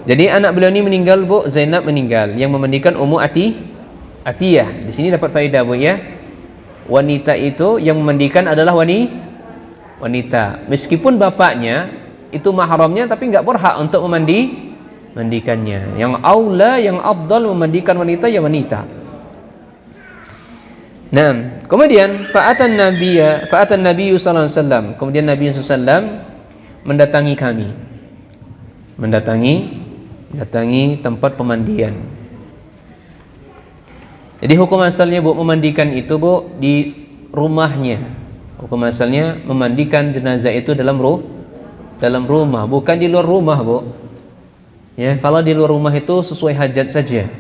Jadi anak beliau ini meninggal, Bu. Zainab meninggal. Yang memandikan Ummu Atiyah. Di sini dapat faedah, Bu, ya. Wanita itu yang memandikan adalah wanita. Meskipun bapaknya itu mahramnya, tapi nggak berhak untuk mandikannya. Yang aula, yang afdal memandikan wanita ya wanita. Nah, kemudian fa'atan Nabi sallallahu alaihi wasallam. Kemudian Nabi sallallahu alaihi wasallam mendatangi kami. Mendatangi tempat pemandian. Jadi hukum asalnya, Bu, memandikan itu, Bu, di rumahnya. Hukum asalnya memandikan jenazah itu dalam rumah, bukan di luar rumah, Bu. Ya, kalau di luar rumah itu sesuai hajat saja.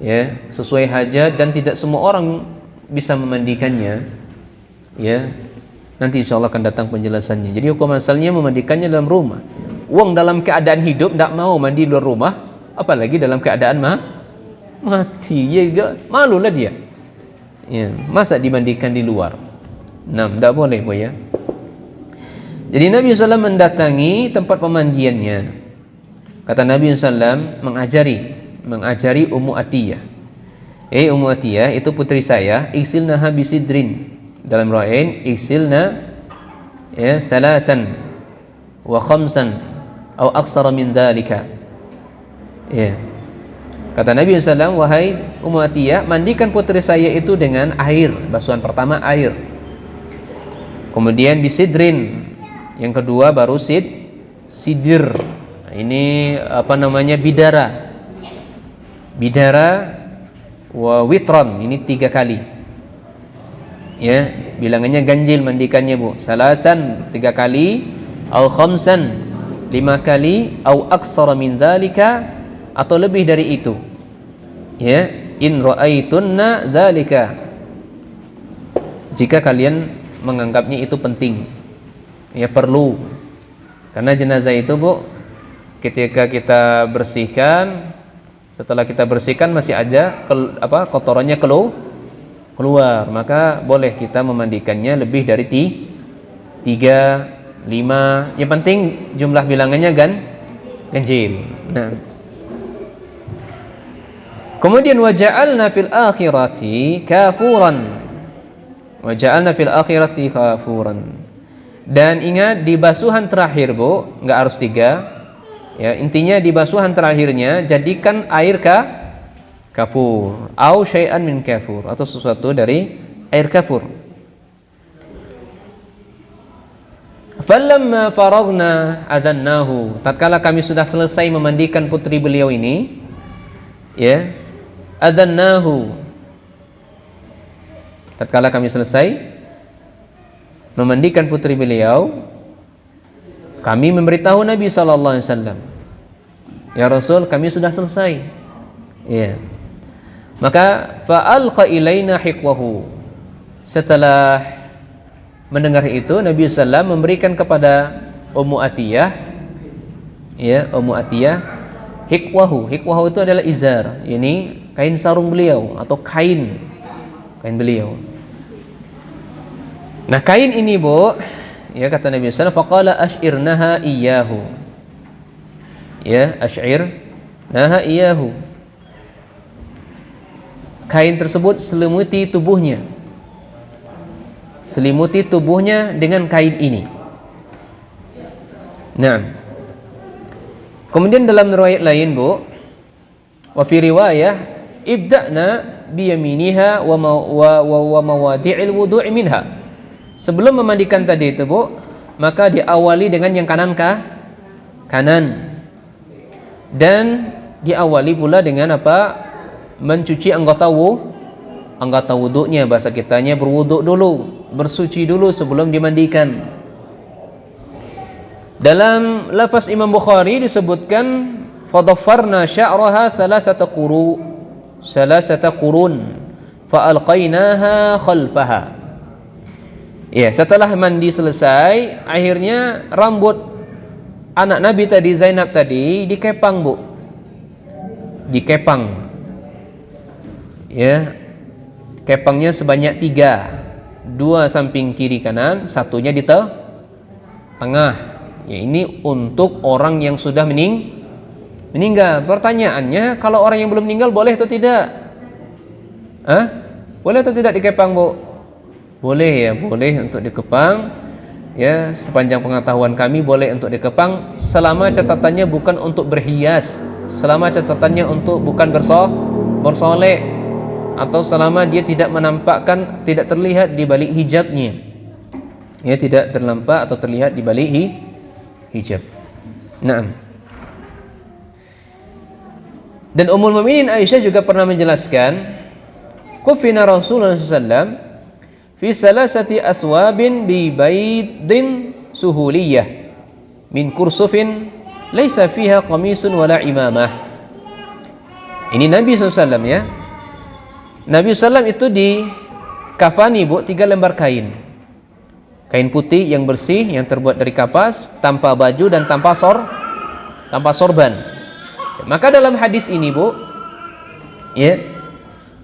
Ya, sesuai hajat dan tidak semua orang bisa memandikannya. Ya. Nanti insya Allah akan datang penjelasannya. Jadi hukum asalnya memandikannya dalam rumah. Wong dalam keadaan hidup tidak mau mandi di luar rumah, apalagi dalam keadaan mati. Ya, malulah dia. Ya, masa dimandikan di luar? Nah, tidak boleh, Bu, ya. Jadi Nabi SAW mendatangi tempat pemandiannya. Kata Nabi SAW mengajari Ummu Atiyah. Ummu Atiyah itu putri saya, iksilna bisidrin. Dalam riwayat iksilna ya salasan wa khamsan atau aksara min dzalika. Ya. Kata Nabi SAW, wahai Ummu Atiyah, mandikan putri saya itu dengan air. Basuhan pertama air. Kemudian bisidrin. Yang kedua baru sidir. Ini bidara wa witron. Ini 3 kali. Ya, bilangannya ganjil mandikannya, Bu. Salasan 3 kali, au khamsan 5 kali, au aksara min dzalika, atau lebih dari itu. Ya, in ra'aitunna dzalika. Jika kalian menganggapnya itu penting. Ya, perlu. Karena jenazah itu, Bu, ketika kita bersihkan, setelah kita bersihkan masih aja kotorannya keluar, maka boleh kita memandikannya lebih dari 3 5, yang penting jumlah bilangannya ganjil. Nah, kemudian waja'alna fil akhirati kafuran. Waja'alna fil akhirati kafuran. Dan ingat di basuhan terakhir, Bu, nggak harus 3. Ya, intinya di basuhan terakhirnya jadikan air kafur, au syai'an min kafur, atau sesuatu dari air kafur. Falamma faragna adzannahu, tatkala kami sudah selesai memandikan putri beliau ini, ya, adzannahu, tatkala kami selesai memandikan putri beliau, kami memberitahu Nabi sallallahu alaihi wasallam, ya Rasul, kami sudah selesai. Ya. Maka fa'alqa ilaina hiqwahu. Setelah mendengar itu, Nabi sallallahu memberikan kepada Ummu Atiyah, ya, Ummu Atiyah hiqwahu. Hiqwahu itu adalah izar. Ini kain sarung beliau atau kain beliau. Nah, kain ini, Bu, ya, kata Nabi sallallahu alaihi wasallam, faqala ash'irnaha iyyahu. Ya, ash'irnaha iyyahu. Kain tersebut selimuti tubuhnya. Selimuti tubuhnya dengan kain ini. Nah, kemudian dalam riwayat lain, Bu, wa fi riwayah ibda'na bi yaminiha wa mawadi'il wudu'i minha. Sebelum memandikan tadi itu, Bu, maka diawali dengan yang kanan kanan. Dan diawali pula dengan apa? Mencuci anggota wudunya, bahasa kitanya berwuduk dulu, bersuci dulu sebelum dimandikan. Dalam lafaz Imam Bukhari disebutkan fadaffarna sya'raha salasata qurun fa alqainaha khalfaha. Ya, setelah mandi selesai, akhirnya rambut anak Nabi tadi, Zainab tadi, dikepang, Bu. Dikepang. Ya. Kepangnya sebanyak 3. 2 samping kiri kanan, satunya di tengah. Ya, ini untuk orang yang sudah meninggal. Pertanyaannya, kalau orang yang belum meninggal boleh atau tidak? Boleh atau tidak dikepang, Bu? Boleh, ya, boleh untuk dikepang. Ya, sepanjang pengetahuan kami boleh untuk dikepang selama catatannya bukan untuk berhias, selama catatannya untuk bukan bersolek, atau selama dia tidak menampakkan, tidak terlihat di balik hijabnya. Ya, tidak terlampak atau terlihat di balik hijab. Naam. Dan Ummul Mukminin Aisyah juga pernah menjelaskan, kufina Rasulullah sallallahu alaihi wasallam fi salasati aswabin bi baydin suhuliyah min kursufin laisa fiha qamisun wala imamah. Ini Nabi SAW, ya. Nabi SAW itu dikafani, Bu, 3 lembar kain. Kain putih yang bersih, yang terbuat dari kapas, tanpa baju dan tanpa sorban. Maka dalam hadis ini, Bu, ya,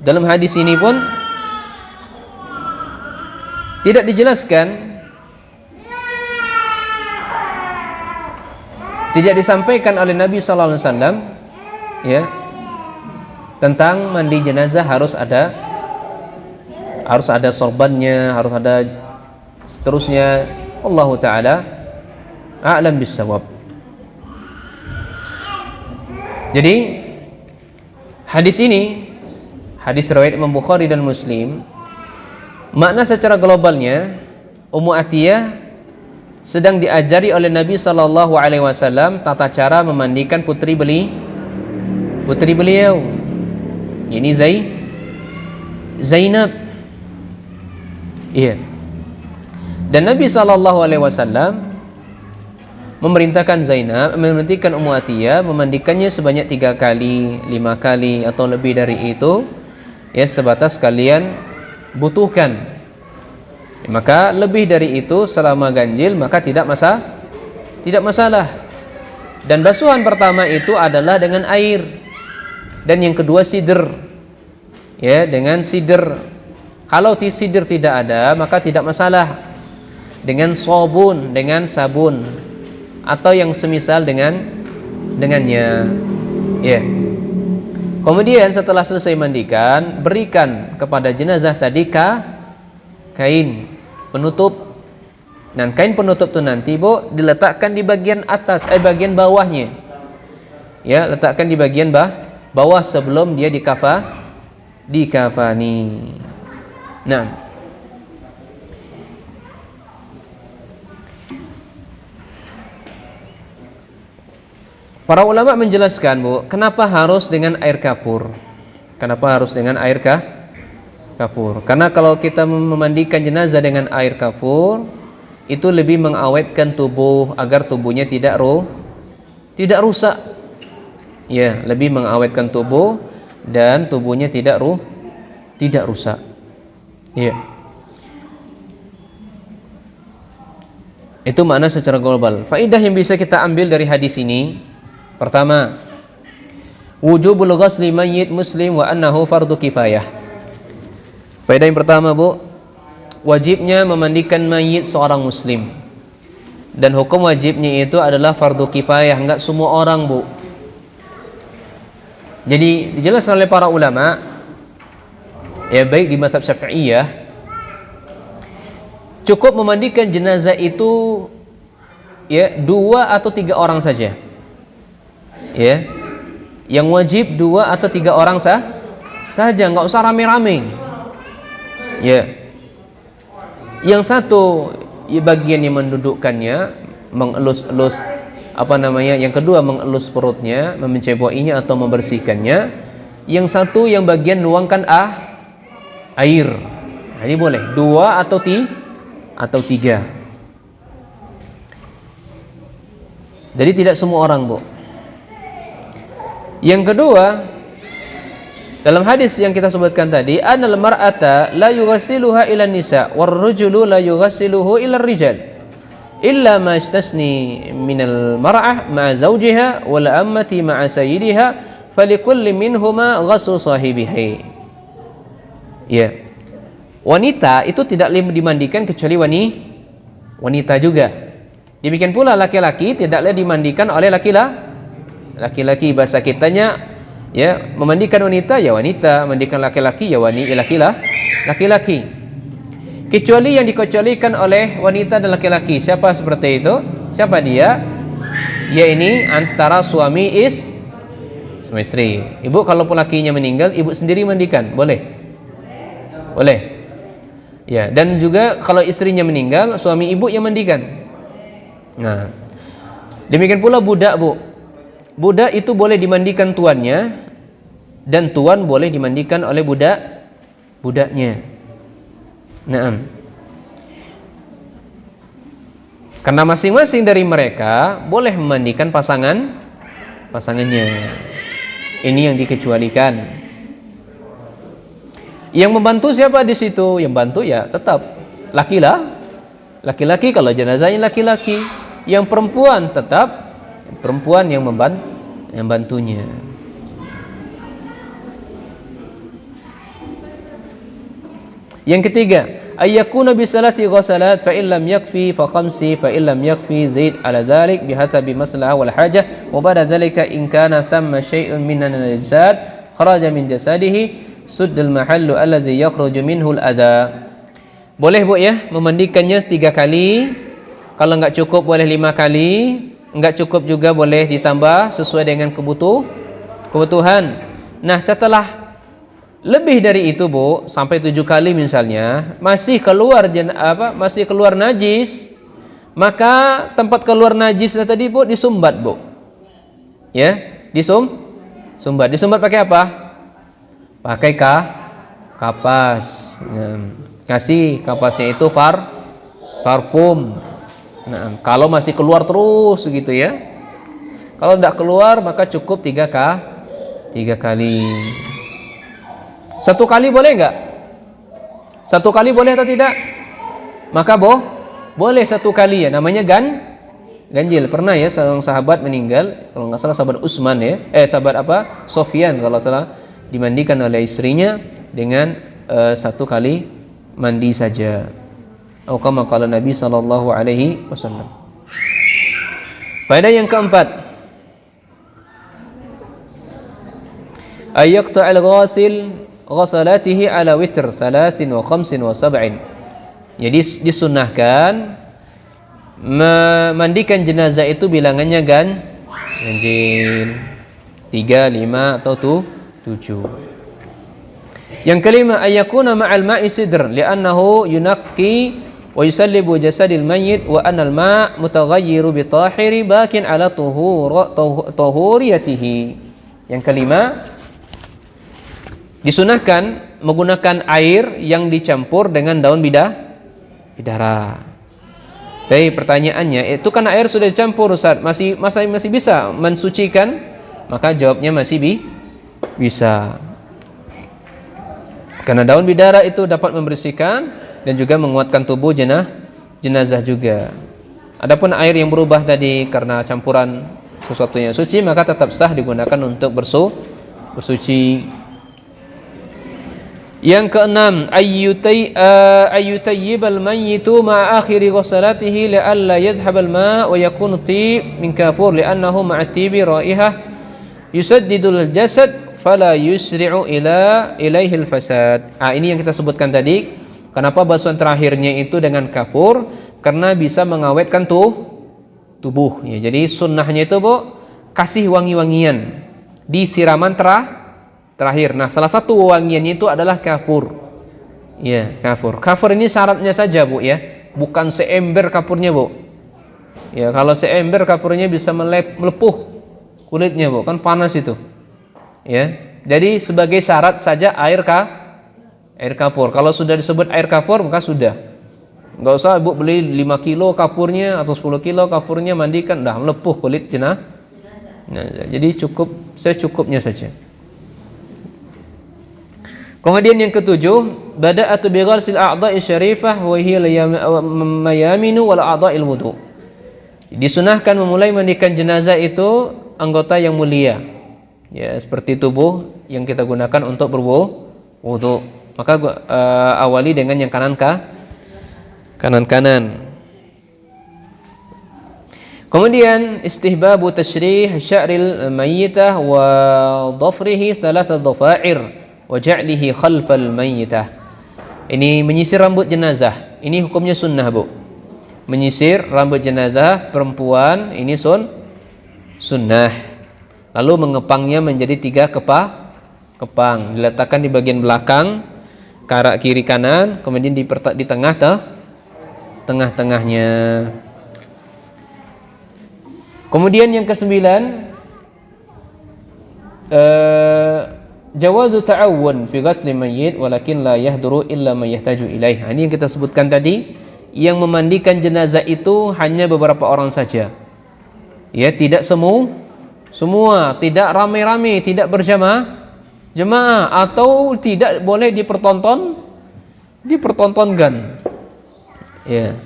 dalam hadis ini pun tidak dijelaskan, tidak disampaikan oleh Nabi sallallahu alaihi wasallam, ya, tentang mandi jenazah harus ada sorbannya, harus ada seterusnya. Allahu taala a'lam bissawab. Jadi hadis ini, hadis riwayat Imam Bukhari dan Muslim, makna secara globalnya, Ummu Atiyah sedang diajari oleh Nabi sallallahu alaihi wasallam tata cara memandikan putri beliau. Ini Zainab. Iya. Dan Nabi sallallahu alaihi wasallam memerintahkan Ummu Atiyah memandikannya sebanyak 3 kali, 5 kali atau lebih dari itu, ya, sebatas kalian butuhkan. Maka lebih dari itu selama ganjil maka tidak masalah. Dan basuhan pertama itu adalah dengan air, dan yang kedua sidr, ya, dengan sidr. Kalau sidr tidak ada maka tidak masalah. dengan sabun, dengan sabun atau yang semisal dengannya. Ya. Kemudian setelah selesai mandikan, berikan kepada jenazah tadi kain penutup. Dan kain penutup itu nanti Bu diletakkan di bagian atas, bagian bawahnya. Ya, letakkan di bagian bawah sebelum dia dikafani. Nah, para ulama menjelaskan Bu, kenapa harus dengan air kapur? Kenapa harus dengan air kapur? Karena kalau kita memandikan jenazah dengan air kapur, itu lebih mengawetkan tubuh agar tubuhnya tidak rusak. Ya, lebih mengawetkan tubuh dan tubuhnya tidak rusak. Ya. Itu makna secara global. Faedah yang bisa kita ambil dari hadis ini, pertama, wujubul ghusli mayyit muslim wa annahu fardu kifayah. Faedah yang pertama Bu, wajibnya memandikan mayit seorang muslim. Dan hukum wajibnya itu adalah fardu kifayah, enggak semua orang Bu. Jadi dijelaskan oleh para ulama, ya baik di mazhab Syafi'iyah, cukup memandikan jenazah itu ya 2 atau 3 orang saja. Ya. Yang wajib 2 atau 3 orang saja, enggak usah rame-rame. Ya. Yang satu bagian yang mendudukkannya, mengelus-elus yang kedua mengelus perutnya, menceboknya atau membersihkannya. Yang satu yang bagian nuangkan air. Nah, ini boleh 2 atau 3. Jadi tidak semua orang Bu. Yang kedua, dalam hadis yang kita sebutkan tadi, anal mar'ata la yughassiluha ila nisa war rajulu la yughassiluhu ila rijal illa ma istasni minal mar'ah ma'a zawjiha wal ammati ma'a sayyidiha falikulli minhuma ghaslu sahibihi. Ya. Wanita itu tidak dimandikan kecuali wanita juga. Demikian pula laki-laki tidaklah dimandikan oleh laki-laki. Bahasa kitanya ya, memandikan wanita ya wanita, memandikan laki-laki ya laki-laki. Kecuali yang dikecualikan oleh wanita dan laki-laki. Siapa seperti itu? Siapa dia? Ya ini antara suami istri. Ibu kalau lakinya meninggal, ibu sendiri mandikan, boleh? Boleh. Ya, dan juga kalau istrinya meninggal, suami ibu yang mandikan. Nah, demikian pula budak Bu. Budak itu boleh dimandikan tuannya, dan tuan boleh dimandikan oleh budaknya. Nah, karena masing-masing dari mereka boleh memandikan pasangannya. Ini yang dikecualikan. Yang membantu siapa di situ? Yang bantu ya tetap laki-laki kalau jenazahnya laki-laki. Yang perempuan tetap perempuan yang membantunya. Yang ketiga, ayyakuna bisalasi ghasalat fa in lam yakfi fa khamsi fa in lam yakfi zaid ala dhalik bihasabi maslahah wal hajah wa ba'da zalika in kana thamma shay'un min an-najasat kharaja min jasadihi suddal mahallu allazi yakhruju minhu al-adha. Boleh Bu ya memandikannya 3 kali. Kalau enggak cukup boleh 5 kali, enggak cukup juga boleh ditambah sesuai dengan kebutuhan. Nah, setelah lebih dari itu Bu, sampai 7 kali misalnya, masih keluar najis, maka tempat keluar najis tadi Bu disumbat Bu. Ya, disumbat. Disumbat pakai apa? Pakai kapas. Nah, kasih kapasnya itu parfum. Nah, kalau masih keluar terus gitu ya. Kalau tidak keluar maka cukup 3 kali. 1 kali boleh enggak? 1 kali boleh atau tidak? Maka boleh 1 kali ya. Namanya ganjil. Pernah ya seorang sahabat meninggal, kalau enggak salah sahabat Utsman ya. Sahabat Sofyan kalau salah, dimandikan oleh istrinya dengan 1 kali mandi saja. Atau kama qala Nabi sallallahu alaihi wasallam. Faedah yang keempat, ayyaqta'al ghasil ghasalatihi ala witr 3 wa 5 wa 7. Jadi disunnahkan memandikan jenazah itu bilangannya ganjil 3, 5 atau 7. Yang kelima, ayyakuna ma'al ma'i sidr li'annahu yunaqqi wa yusallibu jasadil mayyit wa anal ma' mutaghayyiru bi tahiri bakin ala tuhuriyatihi. Yang kelima, disunahkan menggunakan air yang dicampur dengan daun bidara. Tapi pertanyaannya, itu kan air sudah dicampur Ustaz, masih bisa mensucikan? Maka jawabnya masih bisa. Karena daun bidara itu dapat membersihkan dan juga menguatkan tubuh jenazah juga. Adapun air yang berubah tadi karena campuran sesuatu yang suci, maka tetap sah digunakan untuk bersuci. Yang keenam, ayyutayyibal mayyitu ma'a akhiri ghusalatihi li'alla yadhhabal ma' wa yakunu tib min kafur li'annahu ma'a tibi raihah yusaddidul jasad fala yusri'u ilaihil fasad. Ini yang kita sebutkan tadi. Kenapa basuhan terakhirnya itu dengan kafur? Karena bisa mengawetkan tubuh. Ya, jadi sunnahnya itu kasih wangi-wangian di siraman terakhir. Nah, salah satu wangiannya itu adalah kafur. Ya, kafur. Kafur ini syaratnya saja ya, bukan seember kafurnya Ya, kalau seember kafurnya bisa melepuh kulitnya kan panas itu. Ya, jadi sebagai syarat saja air kafur. Kalau sudah disebut air kafur maka sudah. Enggak usah Ibu beli 5 kilo kafurnya atau 10 kilo kafurnya, mandikan dah melepuh kulit jenazah. Nah, jadi secukupnya saja. Kemudian yang ketujuh, bada'atu bi ghalsil a'dha'i syarifah wa hiya mayaminu wal a'dha'il wudu. Disunahkan memulai mandikan jenazah itu anggota yang mulia. Ya, seperti tubuh yang kita gunakan untuk berwudu. Maka awali dengan yang kanan. Kemudian istihbabu tasyrih sya'ril mayyitah wa dhafrihi 3 dhafa'ir wa ja'lihi khalfal mayyitah. Ini menyisir rambut jenazah. Ini hukumnya sunnah, Menyisir rambut jenazah perempuan ini sunnah. Lalu mengepangnya menjadi 3 kepang, diletakkan di bagian belakang, karak kiri kanan, kemudian di tengah-tengahnya. Kemudian yang kesembilan, jawazu ta'awun fi ghasli mayyit walakin la yahduru illa man yahtaju ilaih. Ini yang kita sebutkan tadi, yang memandikan jenazah itu hanya beberapa orang saja. Ya, tidak semua, tidak ramai-ramai, tidak berjamaah, atau tidak boleh dipertontonkan. Ya.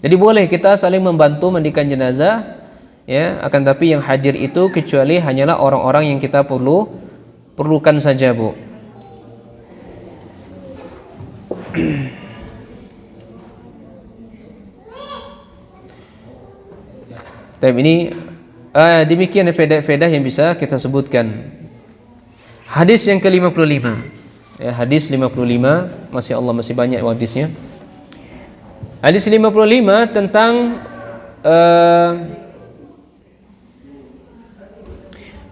Jadi boleh kita saling membantu mandikan jenazah, ya, akan tapi yang hadir itu kecuali hanyalah orang-orang yang kita perlukan saja, Tapi ini demikian faedah-faedah yang bisa kita sebutkan. Hadis yang ke-55. Ya, hadis 55, Masya Allah masih banyak hadisnya. Hadis 55 tentang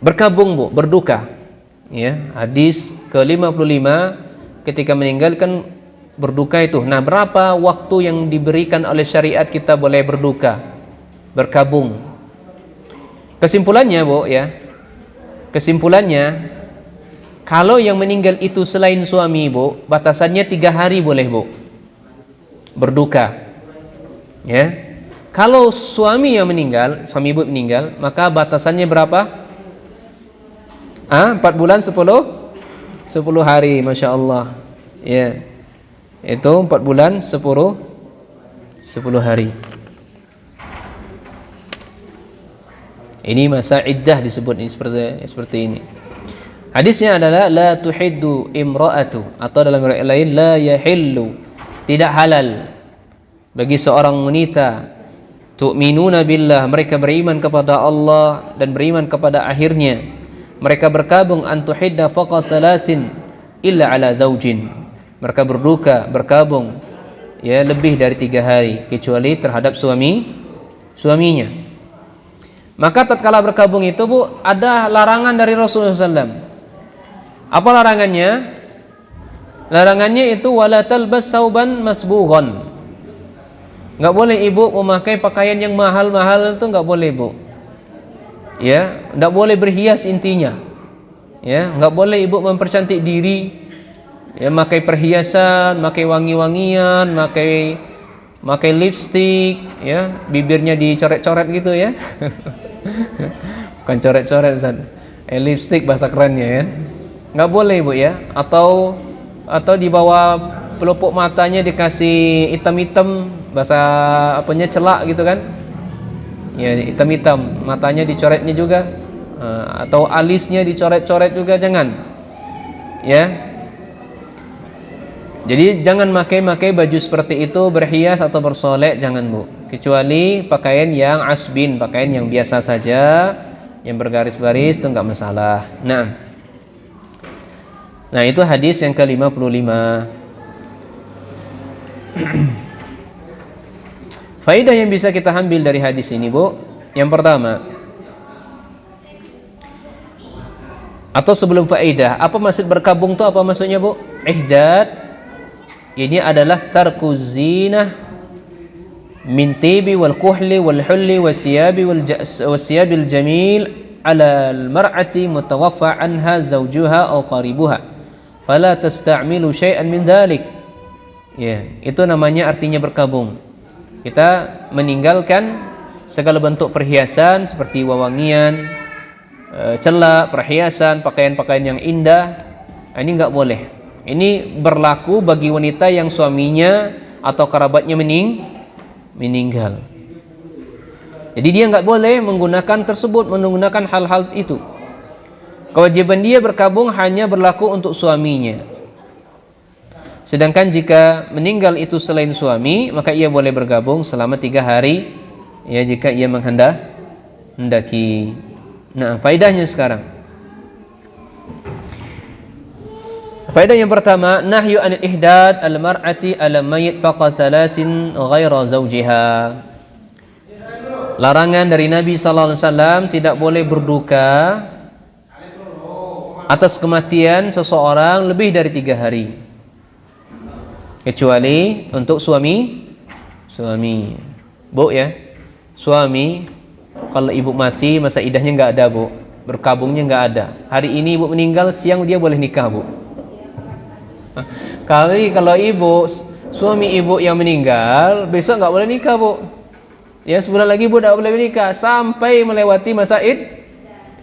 berkabung, berduka. Ya, hadis ke-55 ketika meninggalkan berduka itu. Nah, berapa waktu yang diberikan oleh syariat kita boleh berduka, berkabung? Kesimpulannya, Kesimpulannya, kalau yang meninggal itu selain suami, batasannya 3 hari boleh, berduka. Ya. Kalau suami yang meninggal, suami ibu meninggal, maka batasannya berapa? 4 bulan 10 hari, Masya Allah. Ya. Itu 4 bulan 10 hari. Ini masa iddah disebut ini seperti ini. Hadisnya adalah la tuhiddu imra'atu, atau dalam riwayat lain la yahillu, tidak halal bagi seorang wanita tu'minuna billah, mereka beriman kepada Allah dan beriman kepada akhirnya, mereka berkabung antuhidda faqa salasin illa ala zaujin, mereka berkabung ya lebih dari 3 hari kecuali terhadap suaminya. Maka tatkala berkabung itu Bu, ada larangan dari Rasulullah SAW. Apa larangannya? Larangannya itu wala talbas sauban masbughan. Enggak boleh ibu memakai pakaian yang mahal-mahal, itu enggak boleh Bu. Ya, enggak boleh berhias intinya. Ya, enggak boleh ibu mempercantik diri. Ya, pakai perhiasan, pakai wangi-wangian, pakai lipstik, ya, bibirnya dicoret-coret gitu ya. Bukan coret-coret Ustaz. Lipstik bahasa kerennya ya. Enggak boleh Bu ya. Atau di bawah pelupuk matanya dikasih hitam-hitam, bahasa apanya celak gitu kan. Ya, hitam-hitam, matanya dicoretnya juga. Atau alisnya dicoret-coret juga, jangan. Ya. Jadi jangan pakai baju seperti itu, berhias atau bersolek, jangan Bu. Kecuali pakaian yang asbin, pakaian yang biasa saja, yang bergaris-baris itu enggak masalah. Nah, itu hadis yang ke-55. Faedah yang bisa kita ambil dari hadis ini Bu, yang pertama, atau sebelum faedah, apa maksud berkabung itu, apa maksudnya Bu? Ihdad ini adalah tarkuz zinah min tibi wal kuhli wal hulli wasiyabil jamil ala al-mar'ati mutawaffa anha zawjuha aw qaribuha fala tasta'milu syai'an min dhalik. Ya, itu namanya artinya berkabung. Kita meninggalkan segala bentuk perhiasan seperti wewangian, celak, perhiasan, pakaian-pakaian yang indah. Ini enggak boleh. Ini berlaku bagi wanita yang suaminya atau kerabatnya meninggal. Jadi dia enggak boleh menggunakan hal-hal itu. Kewajiban dia berkabung hanya berlaku untuk suaminya. Sedangkan jika meninggal itu selain suami, maka ia boleh bergabung selama 3 hari ya, jika ia menghendaki. Nah, faedahnya sekarang. Faedah yang pertama, nahyu anil ihdad al-mar'ati ala mayyit faqa salasin ghaira zawjiha. Larangan dari Nabi sallallahu alaihi wasallam tidak boleh berduka atas kematian seseorang lebih dari 3 hari. Kecuali untuk suami. Bu ya. Suami kalau ibu mati masa iddahnya enggak ada Bu. Berkabungnya enggak ada. Hari ini ibu meninggal, siang dia boleh nikah Bu. Kalau suami ibu yang meninggal, besok nggak boleh nikah Bu. Ya, sebulan lagi Bu nggak boleh menikah sampai melewati masa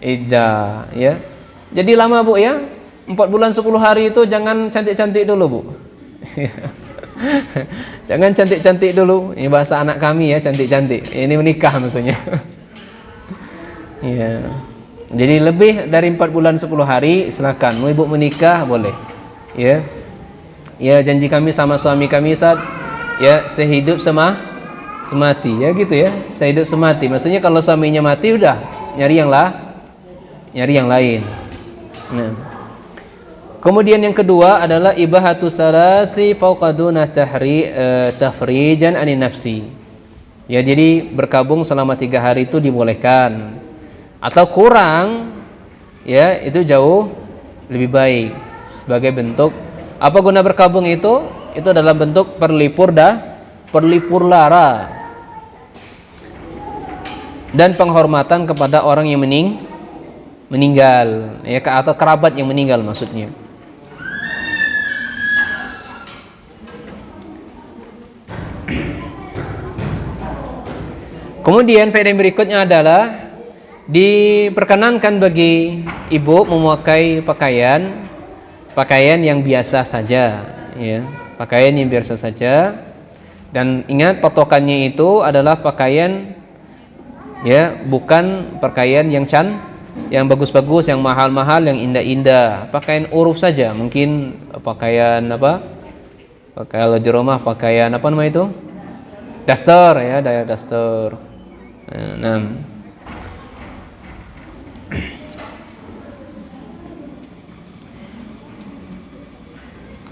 iddah. Ya, jadi lama Bu ya. 4 bulan 10 hari itu jangan cantik-cantik dulu Bu. Jangan cantik-cantik dulu. Ini bahasa anak kami ya, cantik-cantik. Ini menikah maksudnya. Ya. Jadi lebih dari 4 bulan 10 hari silakan. Mau ibu menikah boleh. Ya. Ya, janji kami sama suami kami saat ya sehidup semati ya gitu ya. Sehidup semati. Maksudnya kalau suaminya mati udah nyari yang lain. Nah. Kemudian yang kedua adalah ibahatu salasi fawqa duna tafrijan anin nafsi. Ya, jadi berkabung selama 3 hari itu dibolehkan. Atau kurang ya, itu jauh lebih baik. Sebagai bentuk apa guna berkabung itu? Itu adalah bentuk perlipur lara dan penghormatan kepada orang yang meninggal ya, atau kerabat yang meninggal maksudnya. Kemudian faedah berikutnya adalah diperkenankan bagi ibu memakai pakaian yang biasa saja ya, pakaian yang biasa saja, dan ingat patokannya itu adalah pakaian ya, bukan pakaian yang bagus-bagus, yang mahal-mahal, yang indah-indah. Pakaian uruf saja, mungkin pakaian apa, kalau di rumah pakaian apa namanya itu, Daster ya, daya daster. Nah.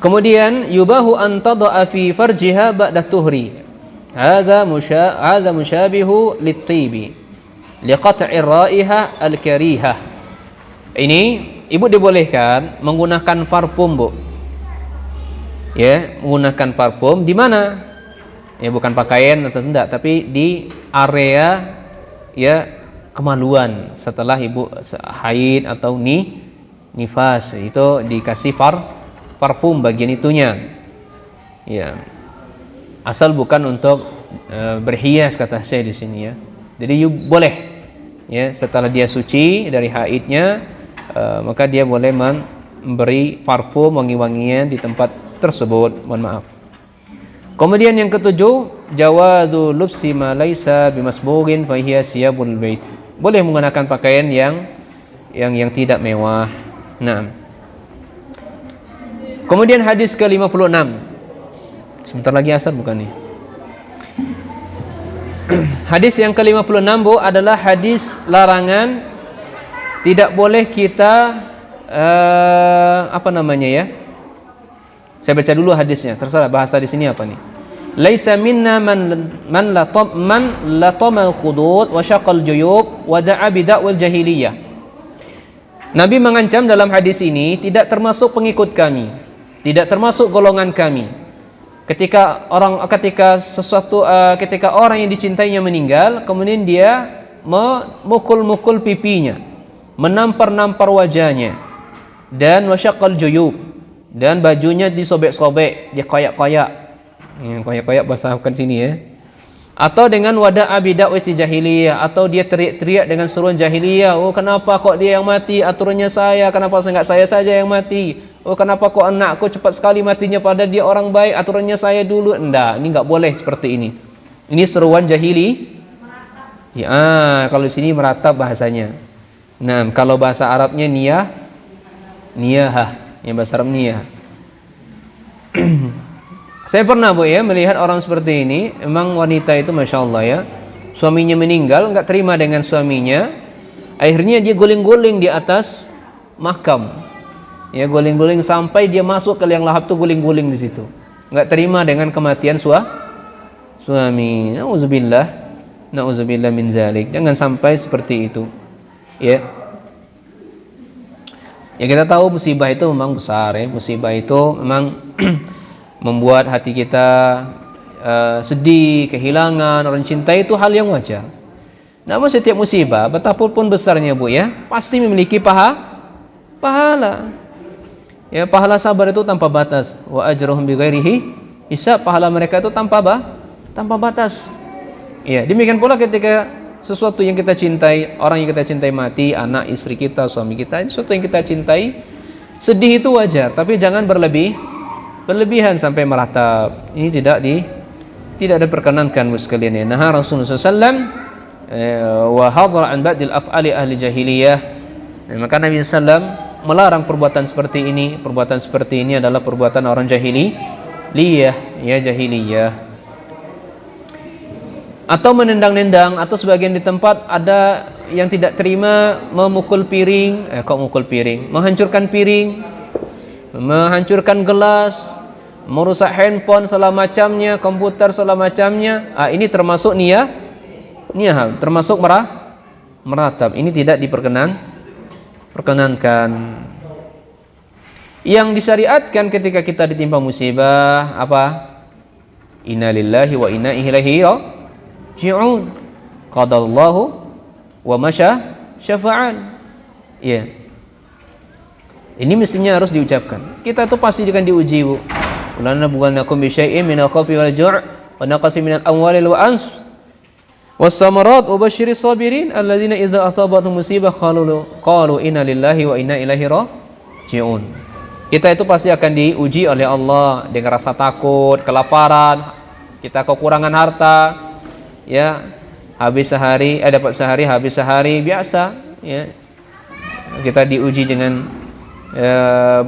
Kemudian yubahu an tad'a fi farjiha ba'da tuhri. Hadza musyabihu lit-tibi liqat'i ar-ra'iha al-karihah. Ini ibu dibolehkan menggunakan parfum, Bu. Ya, menggunakan parfum di mana? Ya bukan pakaian atau tidak, tapi di area ya kemaluan setelah ibu haid atau nifas, itu dikasih parfum bagian itunya. Ya. Asal bukan untuk berhias kata saya di sini ya. Jadi boleh ya setelah dia suci dari haidnya maka dia boleh memberi parfum wangi-wangian di tempat tersebut. Mohon maaf. Kemudian yang ketujuh, jawazu lubsi ma laisa bimasbughin fa hiya siyabul bait. Boleh menggunakan pakaian yang tidak mewah. Nah. Kemudian hadis ke-56. Sebentar lagi asar bukan nih? Hadis yang ke-56, Bu, adalah hadis larangan tidak boleh kita apa namanya ya? Saya baca dulu hadisnya. Terserah bahasa di sini apa nih? Laisa minna man latama al-khudud wa syaqal juyub wa da'a bid'awil jahiliyah. Nabi mengancam dalam hadis ini tidak termasuk pengikut kami, tidak termasuk golongan kami. Ketika orang yang dicintainya meninggal, kemudian dia memukul-mukul pipinya, menampar-nampar wajahnya, dan wasyaqal juyub, dan bajunya disobek-sobek, dikoyak-koyak. Koyak-koyak bahasa sini ya. Atau dengan wada'a bid'awati jahiliyah, atau dia teriak-teriak dengan seruan jahiliyah. Oh, kenapa kok dia yang mati? Aturannya saya, kenapa enggak saya saja yang mati? Oh, kenapa kok anakku cepat sekali matinya pada dia orang baik? Aturannya saya dulu. Enggak, ini enggak boleh seperti ini. Ini seruan jahili. Ya, kalau di sini meratap bahasanya. Nah, kalau bahasa Arabnya niyahah. Yang bahasa Arab niyah. Saya pernah, Bu, ya, melihat orang seperti ini. Memang wanita itu Masya Allah ya, suaminya meninggal, nggak terima dengan suaminya. Akhirnya dia guling-guling di atas makam. Ya, guling-guling sampai dia masuk ke liang lahap tuh, guling-guling di situ. Nggak terima dengan kematian suami. Nauzubillah min zalik. Jangan sampai seperti itu. Ya. Ya, kita tahu musibah itu memang besar ya. Musibah itu memang membuat hati kita sedih, kehilangan orang cintai, itu hal yang wajar. Namun setiap musibah, betapapun besarnya, Bu, ya, pasti memiliki pahala. Ya, pahala sabar itu tanpa batas. Wa ajruhum bighairihi hisab. Pahala mereka itu tanpa batas. Ya, demikian pula ketika sesuatu yang kita cintai, orang yang kita cintai mati, anak, istri kita, suami kita, sesuatu yang kita cintai, sedih itu wajar, tapi jangan berlebihan sampai meratap. Ini tidak diperkenankan, Bu sekalian ya. Nah, Rasulullah SAW wa hadzara an ba'dil af'ali ahli jahiliyah. Maka Nabi SAW melarang perbuatan seperti ini. Perbuatan seperti ini adalah perbuatan orang jahiliyah, ya, jahiliyah. Atau menendang-nendang, atau sebagian di tempat ada yang tidak terima memukul piring, menghancurkan piring, menghancurkan gelas, merusak handphone segala macamnya, komputer segala macamnya. Ini termasuk niyah, termasuk meratap. Ini tidak diperkenankan. Yang disyariatkan ketika kita ditimpa musibah apa? Inna lillahi wa inna ilaihi raji'un. Qadallahu wa masya syafa'an. Ya. Ini mestinya harus diucapkan. Kita tuh pasti akan diuji, Bu. Ulana bughanakum bi syai'in min al-khawfi wal ju' wa naqsin min al-amwali wal anfus was-samarat wa basyiris sabirin alladzina idza asabatuhum musibah qalu inna lillahi wa inna ilaihi raji'un. Kita itu pasti akan diuji oleh Allah dengan rasa takut, kelaparan, kita kekurangan harta, ya, habis sehari, dapat sehari, habis sehari, biasa, ya. Kita diuji dengan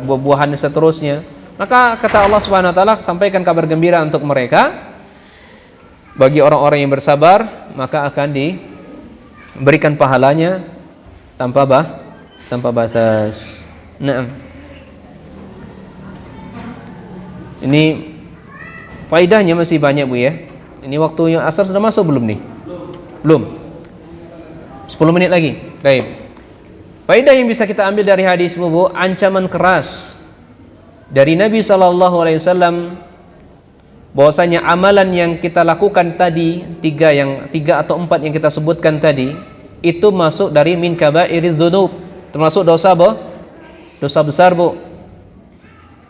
buah-buahan dan seterusnya. Maka kata Allah Subhanahu wa taala, sampaikan kabar gembira untuk mereka. Bagi orang-orang yang bersabar, maka akan diberikan pahalanya tanpa basas. Nah, ini faedahnya masih banyak Bu ya. Ini waktu yang asar sudah masuk belum nih? Belum. 10 menit lagi. Baik. Faedah yang bisa kita ambil dari hadis Bu, ancaman keras dari Nabi SAW bahwasanya amalan yang kita lakukan tadi, tiga atau empat yang kita sebutkan tadi, itu masuk dari min kaba'iriz dzunub, termasuk dosa dosa besar Bu.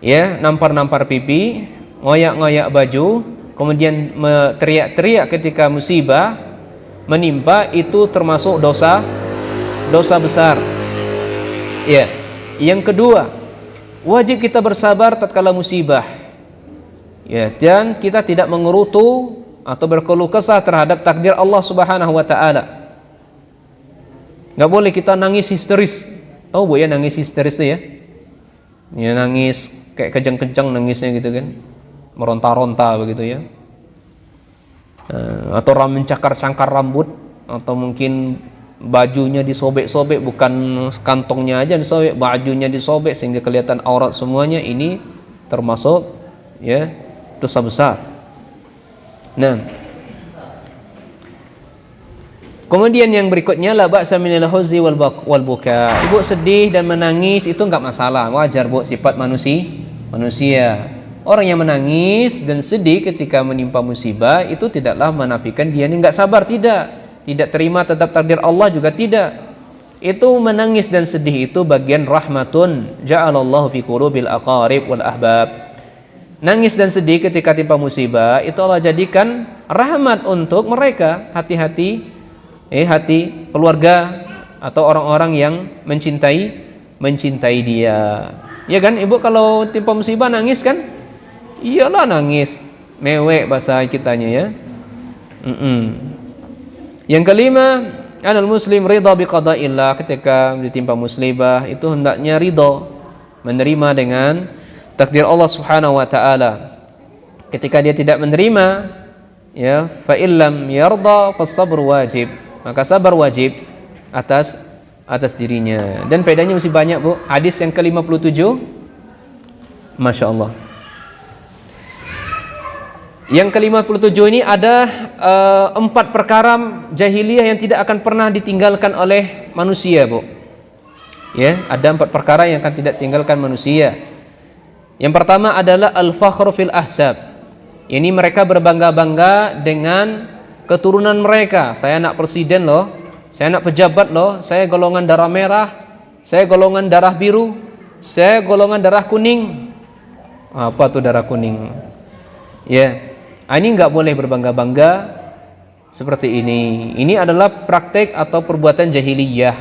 Ya, nampar-nampar pipi, ngoyak-ngoyak baju, kemudian teriak-teriak ketika musibah menimpa, itu termasuk dosa besar. Ya. Yang kedua, wajib kita bersabar tatkala musibah. Ya, dan kita tidak mengerutu atau berkeluh kesah terhadap takdir Allah Subhanahu wa taala. Enggak boleh kita nangis histeris. Tahu Bu ya nangis histeris ya? Ya nangis kayak kejang-kejang nangisnya gitu kan. Meronta-ronta begitu ya. Atau mencakar-cakar rambut, atau mungkin bajunya disobek-sobek, bukan kantongnya aja disobek, bajunya disobek sehingga kelihatan aurat semuanya. Ini termasuk ya dosa besar. Nah, kemudian yang berikutnya la ba'sa minal huzni wal buka. Ibu sedih dan menangis itu enggak masalah, wajar Bu, sifat manusia. Orang yang menangis dan sedih ketika menimpa musibah itu tidaklah menafikan dia ini enggak sabar, tidak terima tetap takdir Allah juga tidak. Itu menangis dan sedih itu bagian rahmatun ja'alallahu fi qulubil aqarib wal ahbab. Nangis dan sedih ketika timpa musibah itu Allah jadikan rahmat untuk mereka, hati keluarga atau orang-orang yang mencintai dia. Ya kan Ibu, kalau timpa musibah nangis kan? Iyalah nangis, mewek bahasa kitanya ya. Yang kelima, anal muslim ridha biqada'illah. Ketika ditimpa musibah itu hendaknya ridha, menerima dengan takdir Allah Subhanahu wa taala. Ketika dia tidak menerima, ya, fa illam yarda fasabr wajib. Maka sabar wajib atas dirinya. Dan faedahnya masih banyak Bu. Hadis yang ke-57. Masya Allah. Yang ke-57 ini ada 4 perkara jahiliyah yang tidak akan pernah ditinggalkan oleh manusia Bu. Ya, ada 4 perkara yang akan tidak tinggalkan manusia. Yang pertama adalah al-fakhru fil ahsab. Ini mereka berbangga-bangga dengan keturunan mereka. Saya anak presiden loh, saya anak pejabat loh, saya golongan darah merah, saya golongan darah biru, saya golongan darah kuning. Apa tuh darah kuning? Ya, ini enggak boleh berbangga-bangga seperti ini. Ini adalah praktek atau perbuatan jahiliyah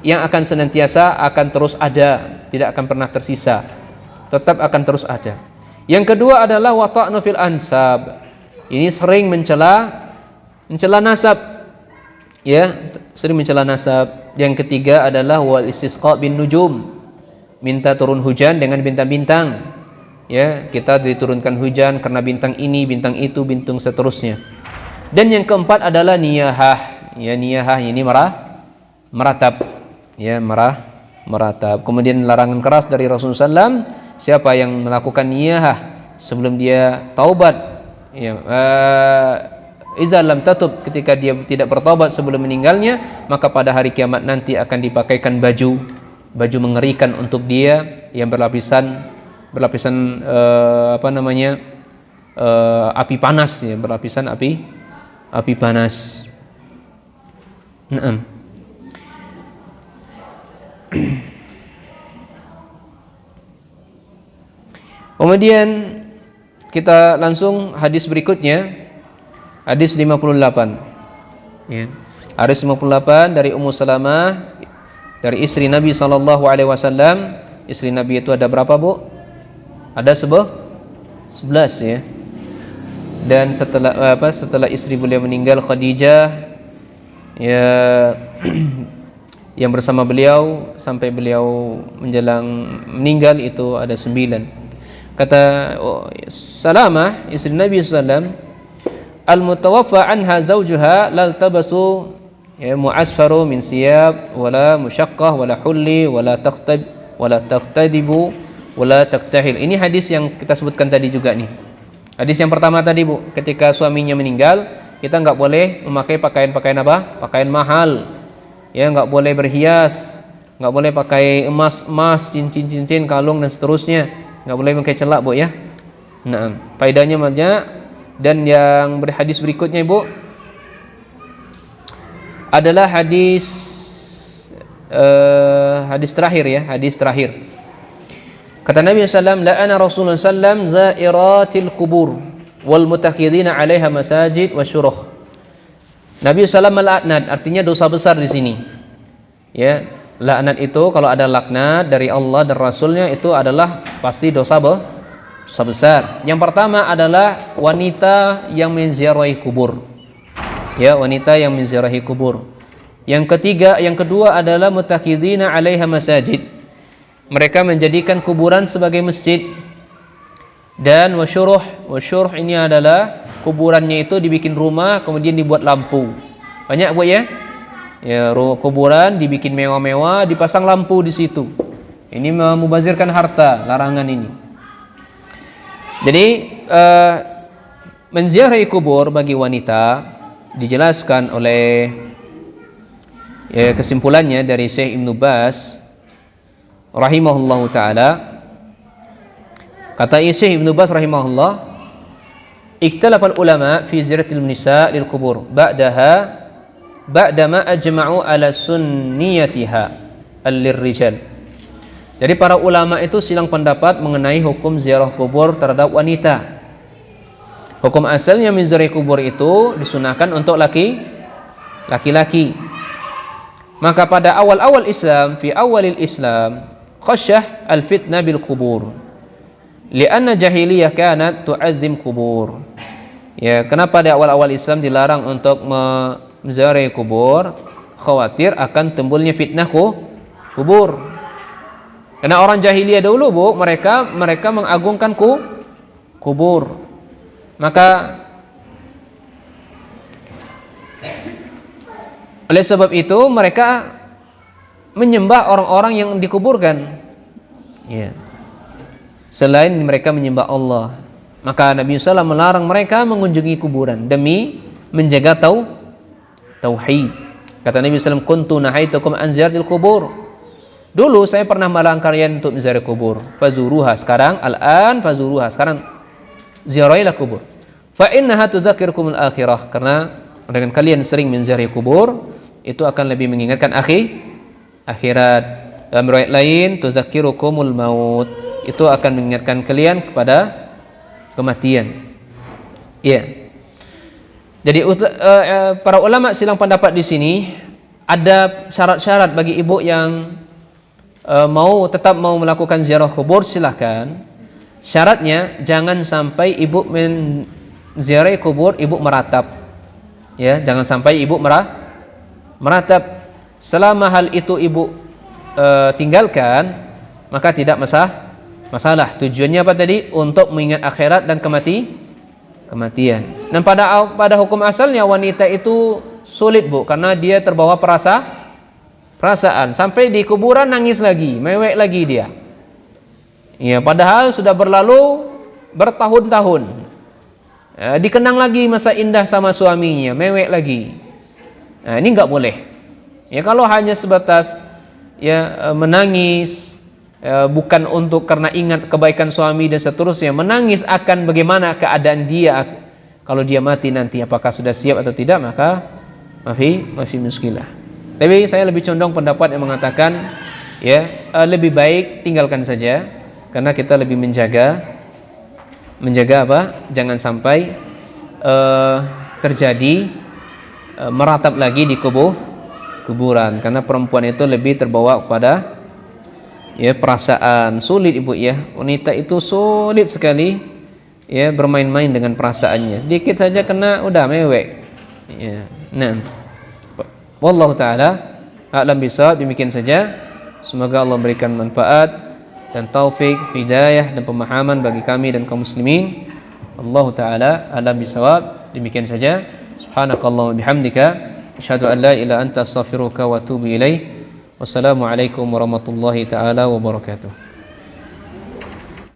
yang akan senantiasa akan terus ada, tidak akan pernah tersisa. Tetap akan terus ada. Yang kedua adalah wata'nu fil ansab. Ini sering mencela nasab. Ya, sering mencela nasab. Yang ketiga adalah wal istisqa bin nujum. Minta turun hujan dengan bintang-bintang. Ya, kita diturunkan hujan karena bintang ini, bintang itu, bintang seterusnya. Dan yang keempat adalah niyahah. Ya, niyahah ini meratap. Ya, meratap. Kemudian larangan keras dari Rasulullah SAW, siapa yang melakukan niyahah sebelum dia taubat, ya, iza lam tatub, ketika dia tidak bertaubat sebelum meninggalnya, maka pada hari kiamat nanti akan dipakaikan baju mengerikan untuk dia yang berlapisan api panas, ya, berlapisan api panas. Kemudian kita langsung hadis berikutnya, hadis 58. Ya. Hadis 58 dari Ummu Salamah, dari istri Nabi sallallahu alaihi wasallam. Istri Nabi itu ada berapa, Bu? Ada 11 ya. Dan setelah istri beliau meninggal, Khadijah, ya, yang bersama beliau sampai beliau menjelang meninggal itu ada 9. Kata Salamah istri Nabi SAW, al-mutawaffa anha zawjuha lal tabasu ya mu'asfaru min siyab wala musyaqqah wala hulli wala taqtadibu wala taktahil. Ini hadis yang kita sebutkan tadi juga nih. Hadis yang pertama tadi Bu, ketika suaminya meninggal, kita nggak boleh memakai pakaian-pakaian apa? Pakaian mahal. Ya, nggak boleh berhias, nggak boleh pakai emas, cincin, kalung dan seterusnya. Nggak boleh pakai celak Bu ya. Nah, faedahnya banyak. Dan yang hadis berikutnya Ibu adalah hadis terakhir ya, hadis terakhir. Kata Nabi SAW, la'ana Rasulullah SAW zairatil kubur wal mutakhidina 'alaiha masajid wa syuruh. Nabi SAW melaknat, artinya dosa besar di sini. Ya, laknat itu kalau ada laknat dari Allah dan Rasulnya itu adalah pasti dosa besar. Yang pertama adalah wanita yang menziarahi kubur. Ya, wanita yang menziarahi kubur. Yang kedua adalah mutakhidina 'alaiha masajid. Mereka menjadikan kuburan sebagai masjid. Dan wasyuruh ini adalah kuburannya itu dibikin rumah kemudian dibuat lampu. Banyak Bu ya? Ya, kuburan dibikin mewah-mewah, dipasang lampu di situ. Ini memubazirkan harta, larangan ini. Jadi menziarahi kubur bagi wanita dijelaskan oleh ya, kesimpulannya dari Syekh Ibn Baz rahimahullahu taala. Kata Syekh Ibn Baz rahimahullah, ikhtalafa ulama fi ziyaratil nisa lil kubur ba'dama ajma'u ala sunniyatiha al-rijal. Jadi para ulama itu silang pendapat mengenai hukum ziarah kubur terhadap wanita. Hukum asalnya menziarahi kubur itu disunahkan untuk laki-laki. Maka pada awal-awal Islam, fi awalil Islam, khasyah al-fitnah bil kubur. Lianna jahiliyah kanat tu'azzim kubur. Ya, kenapa di awal-awal Islam dilarang untuk menziarahi kubur? Khawatir akan timbulnya fitnah kubur. Karena orang jahiliyah dahulu Bu, mereka mengagungkan kubur. Maka oleh sebab itu mereka menyembah orang-orang yang dikuburkan. Ya. Selain mereka menyembah Allah, maka Nabi SAW melarang mereka mengunjungi kuburan demi menjaga tauhid. Kata Nabi SAW, kuntu nahaitukum an ziyaratil kubur. Dulu saya pernah melarang kalian untuk menziarahi kubur. Fazuruha, sekarang fazuruha, sekarang ziarahilah kubur. Fa innaha tuzakkirukumul akhirah, karena dengan kalian sering menziarahi kubur itu akan lebih mengingatkan akhirat. Dalam riwayat lain, tuzakkirukumul maut, itu akan mengingatkan kalian kepada kematian. Iya. Jadi para ulama silang pendapat di sini, ada syarat-syarat bagi ibu yang tetap mau melakukan ziarah kubur, silahkan. Syaratnya jangan sampai ibu menziarahi kubur ibu meratap. Ya, jangan sampai ibu meratap. Selama hal itu ibu tinggalkan, maka tidak masalah. Tujuannya apa tadi? Untuk mengingat akhirat dan kematian. Dan pada hukum asalnya wanita itu sulit Bu, karena dia terbawa perasaan. Sampai di kuburan nangis lagi, mewek lagi dia. Ya, padahal sudah berlalu bertahun-tahun. Dikenang lagi masa indah sama suaminya, mewek lagi. Nah, ini nggak boleh. Ya, kalau hanya sebatas ya menangis, bukan untuk karena ingat kebaikan suami dan seterusnya, menangis akan bagaimana keadaan dia kalau dia mati nanti, apakah sudah siap atau tidak, maka mafi muskilah. Tapi saya lebih condong pendapat yang mengatakan ya lebih baik tinggalkan saja, karena kita lebih menjaga apa? Jangan sampai terjadi meratap lagi di kuburan, karena perempuan itu lebih terbawa kepada ya perasaan. Sulit Ibu ya, wanita itu sulit sekali ya bermain-main dengan perasaannya. Sedikit saja kena udah mewek. Ya. Nah, wallahu taala a'lam bishawab. Demikian saja. Semoga Allah memberikan manfaat dan taufik, hidayah dan pemahaman bagi kami dan kaum muslimin. Allah taala a'lam bishawab. Demikian saja. Subhanakallahumma bihamdika asyhadu an la ilaha illa anta astaghfiruka wa atubu ilaik. Wassalamualaikum warahmatullahi taala wabarakatuh.